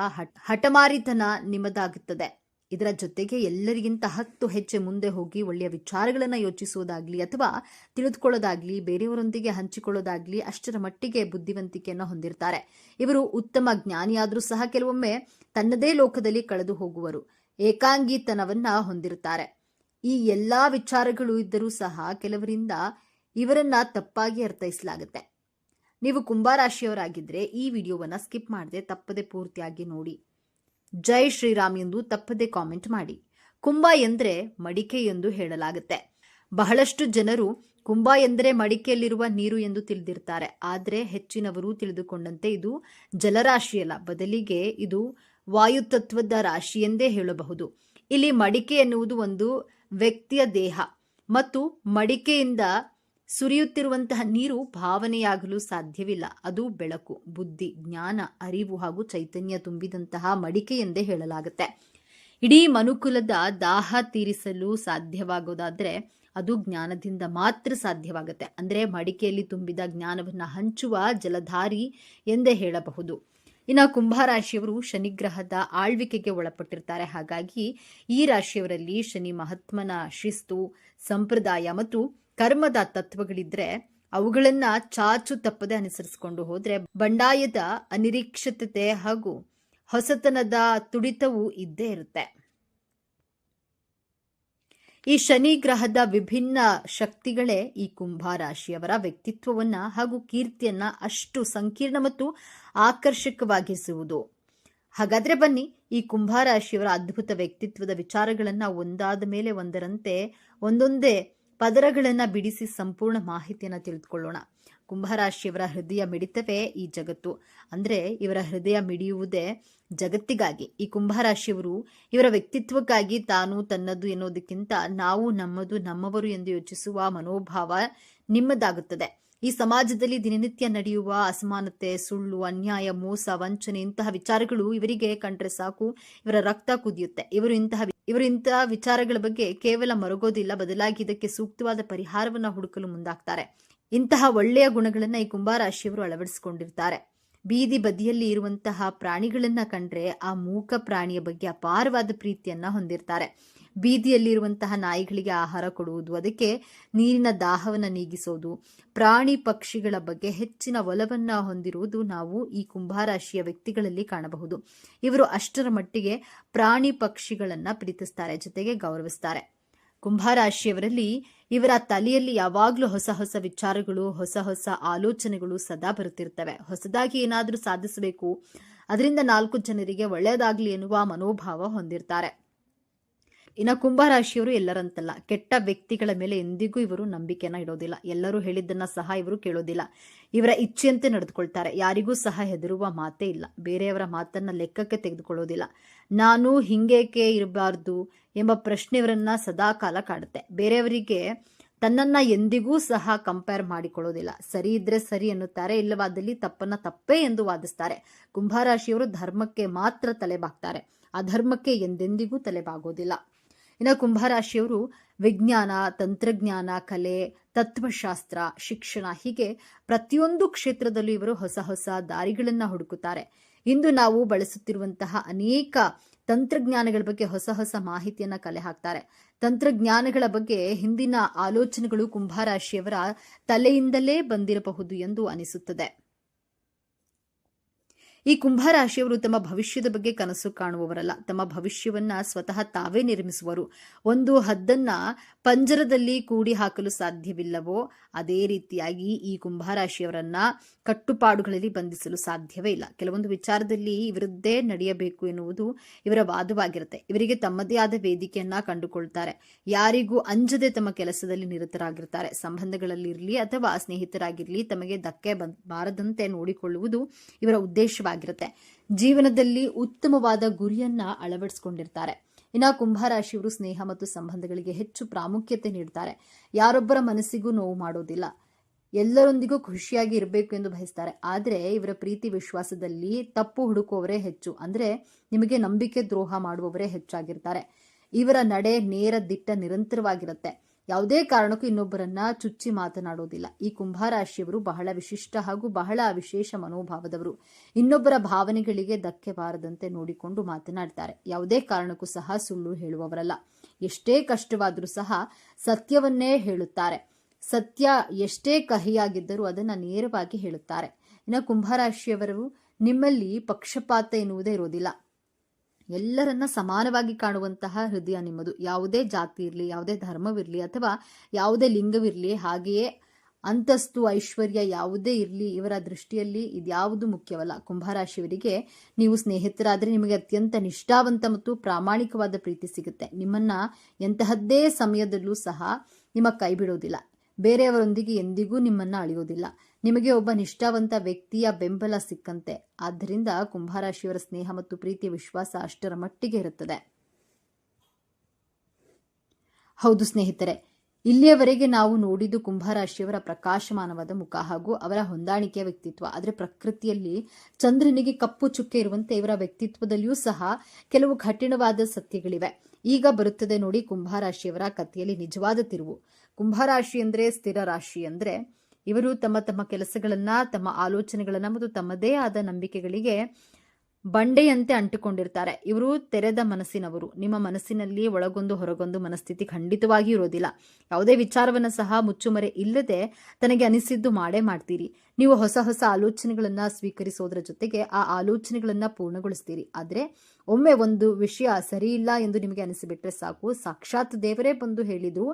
ಹಠಮಾರಿತನ ನಿಮ್ಮದಾಗುತ್ತದೆ. ಇದರ ಜೊತೆಗೆ ಎಲ್ಲರಿಗಿಂತ 10 ಹೆಜ್ಜೆ ಮುಂದೆ ಹೋಗಿ ಒಳ್ಳೆಯ ವಿಚಾರಗಳನ್ನು ಯೋಚಿಸುವುದಾಗ್ಲಿ ಅಥವಾ ತಿಳಿದುಕೊಳ್ಳೋದಾಗ್ಲಿ, ಬೇರೆಯವರೊಂದಿಗೆ ಹಂಚಿಕೊಳ್ಳೋದಾಗ್ಲಿ ಅಷ್ಟರ ಮಟ್ಟಿಗೆ ಬುದ್ಧಿವಂತಿಕೆಯನ್ನು ಹೊಂದಿರ್ತಾರೆ. ಇವರು ಉತ್ತಮ ಜ್ಞಾನಿಯಾದರೂ ಸಹ ಕೆಲವೊಮ್ಮೆ ತನ್ನದೇ ಲೋಕದಲ್ಲಿ ಕಳೆದು ಹೋಗುವರು. ಏಕಾಂಗಿತನವನ್ನ ಹೊಂದಿರುತ್ತಾರೆ. ಈ ಎಲ್ಲಾ ವಿಚಾರಗಳು ಇದ್ದರೂ ಸಹ ಕೆಲವರಿಂದ ಇವರನ್ನ ತಪ್ಪಾಗಿ ಅರ್ಥೈಸಲಾಗುತ್ತೆ. ನೀವು ಕುಂಭರಾಶಿಯವರಾಗಿದ್ರೆ ಈ ವಿಡಿಯೋವನ್ನ ಸ್ಕಿಪ್ ಮಾಡದೆ ತಪ್ಪದೆ ಪೂರ್ತಿಯಾಗಿ ನೋಡಿ. ಜೈ ಶ್ರೀರಾಮ್ ಎಂದು ತಪ್ಪದೆ ಕಾಮೆಂಟ್ ಮಾಡಿ. ಕುಂಭ ಎಂದ್ರೆ ಮಡಿಕೆ ಎಂದು ಹೇಳಲಾಗುತ್ತೆ. ಬಹಳಷ್ಟು ಜನರು ಕುಂಭ ಎಂದರೆ ಮಡಿಕೆಯಲ್ಲಿರುವ ನೀರು ಎಂದು ತಿಳಿದಿರ್ತಾರೆ. ಆದರೆ ಹೆಚ್ಚಿನವರು ತಿಳಿದುಕೊಂಡಂತೆ ಇದು ಜಲರಾಶಿಯಲ್ಲ, ಬದಲಿಗೆ ಇದು ವಾಯುತತ್ವದ ರಾಶಿ ಎಂದೇ ಹೇಳಬಹುದು. ಇಲ್ಲಿ ಮಡಿಕೆ ಎನ್ನುವುದು ಒಂದು ವ್ಯಕ್ತಿಯ ದೇಹ ಮತ್ತು ಮಡಿಕೆಯಿಂದ ಸುರಿಯುತ್ತಿರುವಂತಹ ನೀರು ಭಾವನೆಯಾಗಲು ಸಾಧ್ಯವಿಲ್ಲ. ಅದು ಬೆಳಕು, ಬುದ್ಧಿ, ಜ್ಞಾನ, ಅರಿವು ಹಾಗೂ ಚೈತನ್ಯ ತುಂಬಿದಂತಹ ಮಡಿಕೆ ಎಂದೇ ಹೇಳಲಾಗುತ್ತೆ. ಇಡೀ ಮನುಕುಲದ ದಾಹ ತೀರಿಸಲು ಸಾಧ್ಯವಾಗೋದಾದ್ರೆ ಅದು ಜ್ಞಾನದಿಂದ ಮಾತ್ರ ಸಾಧ್ಯವಾಗುತ್ತೆ. ಅಂದ್ರೆ ಮಡಿಕೆಯಲ್ಲಿ ತುಂಬಿದ ಜ್ಞಾನವನ್ನ ಹಂಚುವ ಜಲಧಾರಿ ಎಂದೇ ಹೇಳಬಹುದು. ಇನ್ನು ಕುಂಭರಾಶಿಯವರು ಶನಿಗ್ರಹದ ಆಳ್ವಿಕೆಗೆ ಒಳಪಟ್ಟಿರ್ತಾರೆ. ಹಾಗಾಗಿ ಈ ರಾಶಿಯವರಲ್ಲಿ ಶನಿ ಮಹಾತ್ಮನ ಶಿಸ್ತು, ಸಂಪ್ರದಾಯ ಮತ್ತು ಕರ್ಮದ ತತ್ವಗಳಿದ್ರೆ ಅವುಗಳನ್ನ ಚಾಚು ತಪ್ಪದೆ ಅನುಸರಿಸಿಕೊಂಡು ಹೋದ್ರೆ ಬಂಡಾಯದ ಅನಿರೀಕ್ಷಿತತೆ ಹಾಗೂ ಹೊಸತನದ ತುಡಿತವು ಇದ್ದೇ ಇರುತ್ತೆ. ಈ ಶನಿ ಗ್ರಹದ ವಿಭಿನ್ನ ಶಕ್ತಿಗಳೇ ಈ ಕುಂಭರಾಶಿಯವರ ವ್ಯಕ್ತಿತ್ವವನ್ನ ಹಾಗೂ ಕೀರ್ತಿಯನ್ನ ಅಷ್ಟು ಸಂಕೀರ್ಣ ಮತ್ತು ಆಕರ್ಷಕವಾಗಿಸುವುದು. ಹಾಗಾದ್ರೆ ಬನ್ನಿ, ಈ ಕುಂಭರಾಶಿಯವರ ಅದ್ಭುತ ವ್ಯಕ್ತಿತ್ವದ ವಿಚಾರಗಳನ್ನ ಒಂದಾದ ಮೇಲೆ ಒಂದರಂತೆ ಒಂದೊಂದೇ ಪದರಗಳನ್ನ ಬಿಡಿಸಿ ಸಂಪೂರ್ಣ ಮಾಹಿತಿಯನ್ನ ತಿಳಿದುಕೊಳ್ಳೋಣ. ಕುಂಭರಾಶಿಯವರ ಹೃದಯ ಮಿಡಿತವೇ ಈ ಜಗತ್ತು. ಅಂದ್ರೆ ಇವರ ಹೃದಯ ಮಿಡಿಯುವುದೇ ಜಗತ್ತಿಗಾಗಿ. ಈ ಕುಂಭರಾಶಿಯವರು ಇವರ ವ್ಯಕ್ತಿತ್ವಕ್ಕಾಗಿ ತಾನು ತನ್ನದು ಎನ್ನುವುದಕ್ಕಿಂತ ನಾವು ನಮ್ಮದು ನಮ್ಮವರು ಎಂದು ಯೋಚಿಸುವ ಮನೋಭಾವ ನಿಮ್ಮದಾಗುತ್ತದೆ. ಈ ಸಮಾಜದಲ್ಲಿ ದಿನನಿತ್ಯ ನಡೆಯುವ ಅಸಮಾನತೆ, ಸುಳ್ಳು, ಅನ್ಯಾಯ, ಮೋಸ, ವಂಚನೆ ಇಂತಹ ವಿಚಾರಗಳು ಇವರಿಗೆ ಕಂಡ್ರೆ ಸಾಕು ಇವರ ರಕ್ತ ಕುದಿಯುತ್ತೆ. ಇವರು ಇಂತಹ ವಿಚಾರಗಳ ಬಗ್ಗೆ ಕೇವಲ ಮರಗೋದಿಲ್ಲ, ಬದಲಾಗಿ ಇದಕ್ಕೆ ಸೂಕ್ತವಾದ ಪರಿಹಾರವನ್ನ ಹುಡುಕಲು ಮುಂದಾಗ್ತಾರೆ. ಇಂತಹ ಒಳ್ಳೆಯ ಗುಣಗಳನ್ನ ಈ ಕುಂಭರಾಶಿಯವರು ಅಳವಡಿಸಿಕೊಂಡಿರ್ತಾರೆ. ಬೀದಿ ಬದಿಯಲ್ಲಿ ಇರುವಂತಹ ಪ್ರಾಣಿಗಳನ್ನ ಕಂಡ್ರೆ ಆ ಮೂಕ ಪ್ರಾಣಿಯ ಬಗ್ಗೆ ಅಪಾರವಾದ ಪ್ರೀತಿಯನ್ನ ಹೊಂದಿರ್ತಾರೆ. ಬೀದಿಯಲ್ಲಿರುವಂತಹ ನಾಯಿಗಳಿಗೆ ಆಹಾರ ಕೊಡುವುದು, ಅದಕ್ಕೆ ನೀರಿನ ದಾಹವನ್ನು ನೀಗಿಸೋದು, ಪ್ರಾಣಿ ಪಕ್ಷಿಗಳ ಬಗ್ಗೆ ಹೆಚ್ಚಿನ ಒಲವನ್ನ ಹೊಂದಿರುವುದು ನಾವು ಈ ಕುಂಭರಾಶಿಯ ವ್ಯಕ್ತಿಗಳಲ್ಲಿ ಕಾಣಬಹುದು. ಇವರು ಅಷ್ಟರ ಮಟ್ಟಿಗೆ ಪ್ರಾಣಿ ಪಕ್ಷಿಗಳನ್ನ ಪ್ರೀತಿಸ್ತಾರೆ, ಜೊತೆಗೆ ಗೌರವಿಸ್ತಾರೆ. ಕುಂಭರಾಶಿಯವರಲ್ಲಿ ಇವರ ತಲೆಯಲ್ಲಿ ಯಾವಾಗಲೂ ಹೊಸ ಹೊಸ ವಿಚಾರಗಳು, ಹೊಸ ಹೊಸ ಆಲೋಚನೆಗಳು ಸದಾ ಬರುತ್ತಿರ್ತವೆ. ಹೊಸದಾಗಿ ಏನಾದರೂ ಸಾಧಿಸಬೇಕು, ಅದರಿಂದ 4 ಜನರಿಗೆ ಒಳ್ಳೆಯದಾಗ್ಲಿ ಎನ್ನುವ ಮನೋಭಾವ ಹೊಂದಿರ್ತಾರೆ. ಇನ್ನು ಕುಂಭರಾಶಿಯವರು ಎಲ್ಲರಂತಲ್ಲ, ಕೆಟ್ಟ ವ್ಯಕ್ತಿಗಳ ಮೇಲೆ ಎಂದಿಗೂ ಇವರು ನಂಬಿಕೆನ ಇಡೋದಿಲ್ಲ. ಎಲ್ಲರೂ ಹೇಳಿದ್ದನ್ನ ಸಹ ಇವರು ಕೇಳೋದಿಲ್ಲ. ಇವರ ಇಚ್ಛೆಯಂತೆ ನಡೆದುಕೊಳ್ತಾರೆ. ಯಾರಿಗೂ ಸಹ ಹೆದರುವ ಮಾತೇ ಇಲ್ಲ. ಬೇರೆಯವರ ಮಾತನ್ನ ಲೆಕ್ಕಕ್ಕೆ ತೆಗೆದುಕೊಳ್ಳೋದಿಲ್ಲ. ನಾನು ಹಿಂಗೇಕೆ ಇರಬಾರ್ದು ಎಂಬ ಪ್ರಶ್ನೆ ಇವರನ್ನ ಸದಾ ಕಾಲ ಕಾಡುತ್ತೆ. ಬೇರೆಯವರಿಗೆ ತನ್ನನ್ನ ಎಂದಿಗೂ ಸಹ ಕಂಪೇರ್ ಮಾಡಿಕೊಳ್ಳೋದಿಲ್ಲ. ಸರಿ ಇದ್ರೆ ಸರಿ ಎನ್ನುತ್ತಾರೆ, ಇಲ್ಲವಾದಲ್ಲಿ ತಪ್ಪನ್ನ ತಪ್ಪೇ ಎಂದು ವಾದಿಸ್ತಾರೆ. ಕುಂಭರಾಶಿಯವರು ಧರ್ಮಕ್ಕೆ ಮಾತ್ರ ತಲೆಬಾಗ್ತಾರೆ, ಅಧರ್ಮಕ್ಕೆ ಎಂದೆಂದಿಗೂ ತಲೆಬಾಗೋದಿಲ್ಲ. ಇನ್ನು ಕುಂಭರಾಶಿಯವರು ವಿಜ್ಞಾನ, ತಂತ್ರಜ್ಞಾನ, ಕಲೆ, ತತ್ವಶಾಸ್ತ್ರ, ಶಿಕ್ಷಣ ಹೀಗೆ ಪ್ರತಿಯೊಂದು ಕ್ಷೇತ್ರದಲ್ಲೂ ಇವರು ಹೊಸ ಹೊಸ ದಾರಿಗಳನ್ನ ಹುಡುಕುತ್ತಾರೆ. ಇಂದು ನಾವು ಬಳಸುತ್ತಿರುವಂತಹ ಅನೇಕ ತಂತ್ರಜ್ಞಾನಗಳ ಬಗ್ಗೆ ಹೊಸ ಹೊಸ ಮಾಹಿತಿಯನ್ನ ಕಲೆ ಹಾಕ್ತಾರೆ. ತಂತ್ರಜ್ಞಾನಗಳ ಬಗ್ಗೆ ಹಿಂದಿನ ಆಲೋಚನೆಗಳು ಕುಂಭರಾಶಿಯವರ ತಲೆಯಿಂದಲೇ ಬಂದಿರಬಹುದು ಎಂದು ಅನಿಸುತ್ತದೆ. ಈ ಕುಂಭರಾಶಿಯವರು ತಮ್ಮ ಭವಿಷ್ಯದ ಬಗ್ಗೆ ಕನಸು ಕಾಣುವವರಲ್ಲ, ತಮ್ಮ ಭವಿಷ್ಯವನ್ನ ಸ್ವತಃ ತಾವೇ ನಿರ್ಮಿಸುವರು. ಒಂದು ಹದ್ದನ್ನ ಪಂಜರದಲ್ಲಿ ಕೂಡಿ ಹಾಕಲು ಸಾಧ್ಯವಿಲ್ಲವೋ ಅದೇ ರೀತಿಯಾಗಿ ಈ ಕುಂಭರಾಶಿಯವರನ್ನ ಕಟ್ಟುಪಾಡುಗಳಲ್ಲಿ ಬಂಧಿಸಲು ಸಾಧ್ಯವೇ ಇಲ್ಲ. ಕೆಲವೊಂದು ವಿಚಾರದಲ್ಲಿ ಇವರದ್ದೇ ನಡೆಯಬೇಕು ಎನ್ನುವುದು ಇವರ ವಾದವಾಗಿರುತ್ತೆ. ಇವರಿಗೆ ತಮ್ಮದೇ ಆದ ವೇದಿಕೆಯನ್ನ ಕಂಡುಕೊಳ್ತಾರೆ. ಯಾರಿಗೂ ಅಂಜದೆ ತಮ್ಮ ಕೆಲಸದಲ್ಲಿ ನಿರತರಾಗಿರ್ತಾರೆ. ಸಂಬಂಧಗಳಲ್ಲಿರಲಿ ಅಥವಾ ಸ್ನೇಹಿತರಾಗಿರಲಿ ತಮಗೆ ಧಕ್ಕೆ ಬಾರದಂತೆ ನೋಡಿಕೊಳ್ಳುವುದು ಇವರ ಉದ್ದೇಶವಾಗಿದೆ. ಜೀವನದಲ್ಲಿ ಉತ್ತಮವಾದ ಗುರಿಯನ್ನ ಅಳವಡಿಸಿಕೊಂಡಿರ್ತಾರೆ. ಇನ್ನು ಕುಂಭರಾಶಿಯವರು ಸ್ನೇಹ ಮತ್ತು ಸಂಬಂಧಗಳಿಗೆ ಹೆಚ್ಚು ಪ್ರಾಮುಖ್ಯತೆ ನೀಡ್ತಾರೆ. ಯಾರೊಬ್ಬರ ಮನಸ್ಸಿಗೂ ನೋವು ಮಾಡೋದಿಲ್ಲ. ಎಲ್ಲರೊಂದಿಗೂ ಖುಷಿಯಾಗಿ ಇರಬೇಕು ಎಂದು ಬಯಸ್ತಾರೆ. ಆದರೆ ಇವರ ಪ್ರೀತಿ ವಿಶ್ವಾಸದಲ್ಲಿ ತಪ್ಪು ಹುಡುಕುವವರೇ ಹೆಚ್ಚು. ಅಂದ್ರೆ ನಿಮಗೆ ನಂಬಿಕೆ ದ್ರೋಹ ಮಾಡುವವರೇ ಹೆಚ್ಚಾಗಿರ್ತಾರೆ. ಇವರ ನಡೆ ನೇರ ದಿಟ್ಟ ನಿರಂತರವಾಗಿರುತ್ತೆ. ಯಾವುದೇ ಕಾರಣಕ್ಕೂ ಇನ್ನೊಬ್ಬರನ್ನ ಚುಚ್ಚಿ ಮಾತನಾಡೋದಿಲ್ಲ. ಈ ಕುಂಭರಾಶಿಯವರು ಬಹಳ ವಿಶಿಷ್ಟ ಹಾಗೂ ಬಹಳ ವಿಶೇಷ ಮನೋಭಾವದವರು. ಇನ್ನೊಬ್ಬರ ಭಾವನೆಗಳಿಗೆ ಧಕ್ಕೆ ಬಾರದಂತೆ ನೋಡಿಕೊಂಡು ಮಾತನಾಡ್ತಾರೆ. ಯಾವುದೇ ಕಾರಣಕ್ಕೂ ಸಹ ಸುಳ್ಳು ಹೇಳುವವರಲ್ಲ. ಎಷ್ಟೇ ಕಷ್ಟವಾದರೂ ಸಹ ಸತ್ಯವನ್ನೇ ಹೇಳುತ್ತಾರೆ. ಸತ್ಯ ಎಷ್ಟೇ ಕಹಿಯಾಗಿದ್ದರೂ ಅದನ್ನ ನೇರವಾಗಿ ಹೇಳುತ್ತಾರೆ. ಇನ್ನು ಕುಂಭರಾಶಿಯವರು ನಿಮ್ಮಲ್ಲಿ ಪಕ್ಷಪಾತ ಎನ್ನುವುದೇ ಇರೋದಿಲ್ಲ. ಎಲ್ಲರನ್ನ ಸಮಾನವಾಗಿ ಕಾಣುವಂತಹ ಹೃದಯ ನಿಮ್ಮದು. ಯಾವುದೇ ಜಾತಿ ಇರಲಿ, ಯಾವುದೇ ಧರ್ಮವಿರಲಿ ಅಥವಾ ಯಾವುದೇ ಲಿಂಗವಿರಲಿ, ಹಾಗೆಯೇ ಅಂತಸ್ತು, ಐಶ್ವರ್ಯ ಯಾವುದೇ ಇರಲಿ, ಇವರ ದೃಷ್ಟಿಯಲ್ಲಿ ಇದ್ಯಾವುದು ಮುಖ್ಯವಲ್ಲ. ಕುಂಭರಾಶಿಯವರಿಗೆ ನೀವು ಸ್ನೇಹಿತರಾದರೆ ನಿಮಗೆ ಅತ್ಯಂತ ನಿಷ್ಠಾವಂತ ಮತ್ತು ಪ್ರಾಮಾಣಿಕವಾದ ಪ್ರೀತಿ ಸಿಗುತ್ತೆ. ನಿಮ್ಮನ್ನ ಎಂತಹದ್ದೇ ಸಮಯದಲ್ಲೂ ಸಹ ನಿಮ್ಮ ಕೈ ಬಿಡೋದಿಲ್ಲ. ಬೇರೆಯವರೊಂದಿಗೆ ಎಂದಿಗೂ ನಿಮ್ಮನ್ನ ಅಳೆಯೋದಿಲ್ಲ. ನಿಮಗೆ ಒಬ್ಬ ನಿಷ್ಠಾವಂತ ವ್ಯಕ್ತಿಯ ಬೆಂಬಲ ಸಿಕ್ಕಂತೆ. ಆದ್ದರಿಂದ ಕುಂಭರಾಶಿಯವರ ಸ್ನೇಹ ಮತ್ತು ಪ್ರೀತಿ ವಿಶ್ವಾಸ ಅಷ್ಟರ ಮಟ್ಟಿಗೆ ಇರುತ್ತದೆ. ಹೌದು ಸ್ನೇಹಿತರೆ, ಇಲ್ಲಿಯವರೆಗೆ ನಾವು ನೋಡಿದ್ದು ಕುಂಭರಾಶಿಯವರ ಪ್ರಕಾಶಮಾನವಾದ ಮುಖ ಹಾಗೂ ಅವರ ಹೊಂದಾಣಿಕೆಯ ವ್ಯಕ್ತಿತ್ವ. ಆದರೆ ಪ್ರಕೃತಿಯಲ್ಲಿ ಚಂದ್ರನಿಗೆ ಕಪ್ಪು ಚುಕ್ಕೆ ಇರುವಂತೆ ಇವರ ವ್ಯಕ್ತಿತ್ವದಲ್ಲಿಯೂ ಸಹ ಕೆಲವು ಕಠಿಣವಾದ ಸತ್ಯಗಳಿವೆ. ಈಗ ಬರುತ್ತದೆ ನೋಡಿ ಕುಂಭರಾಶಿಯವರ ಕಥೆಯಲ್ಲಿ ನಿಜವಾದ ತಿರುವು. ಕುಂಭರಾಶಿ ಅಂದ್ರೆ ಸ್ಥಿರ ರಾಶಿ. ಅಂದ್ರೆ ಇವರು ತಮ್ಮ ತಮ್ಮ ಕೆಲಸಗಳನ್ನ, ತಮ್ಮ ಆಲೋಚನೆಗಳನ್ನ ಮತ್ತು ತಮ್ಮದೇ ಆದ ನಂಬಿಕೆಗಳಿಗೆ ಬಂಡೆಯಂತೆ ಅಂಟಿಕೊಂಡಿರ್ತಾರೆ. ಇವರು ತೆರೆದ ಮನಸ್ಸಿನವರು. ನಿಮ್ಮ ಮನಸ್ಸಿನಲ್ಲಿ ಒಳಗೊಂದು ಹೊರಗೊಂದು ಮನಸ್ಥಿತಿ ಖಂಡಿತವಾಗಿ ಇರೋದಿಲ್ಲ. ಯಾವುದೇ ವಿಚಾರವನ್ನ ಸಹ ಮುಚ್ಚುಮರೆ ಇಲ್ಲದೆ ತನಗೆ ಅನಿಸಿದ್ದು ಮಾಡೇ ಮಾಡ್ತೀರಿ. ನೀವು ಹೊಸ ಹೊಸ ಆಲೋಚನೆಗಳನ್ನ ಸ್ವೀಕರಿಸೋದ್ರ ಜೊತೆಗೆ ಆ ಆಲೋಚನೆಗಳನ್ನ ಪೂರ್ಣಗೊಳಿಸ್ತೀರಿ. ಆದ್ರೆ ಒಮ್ಮೆ ಒಂದು ವಿಷಯ ಸರಿ ಇಲ್ಲ ಎಂದು ನಿಮಗೆ ಅನಿಸಿಬಿಟ್ರೆ ಸಾಕು, ಸಾಕ್ಷಾತ್ ದೇವರೇ ಬಂದು ಹೇಳಿದ್ರು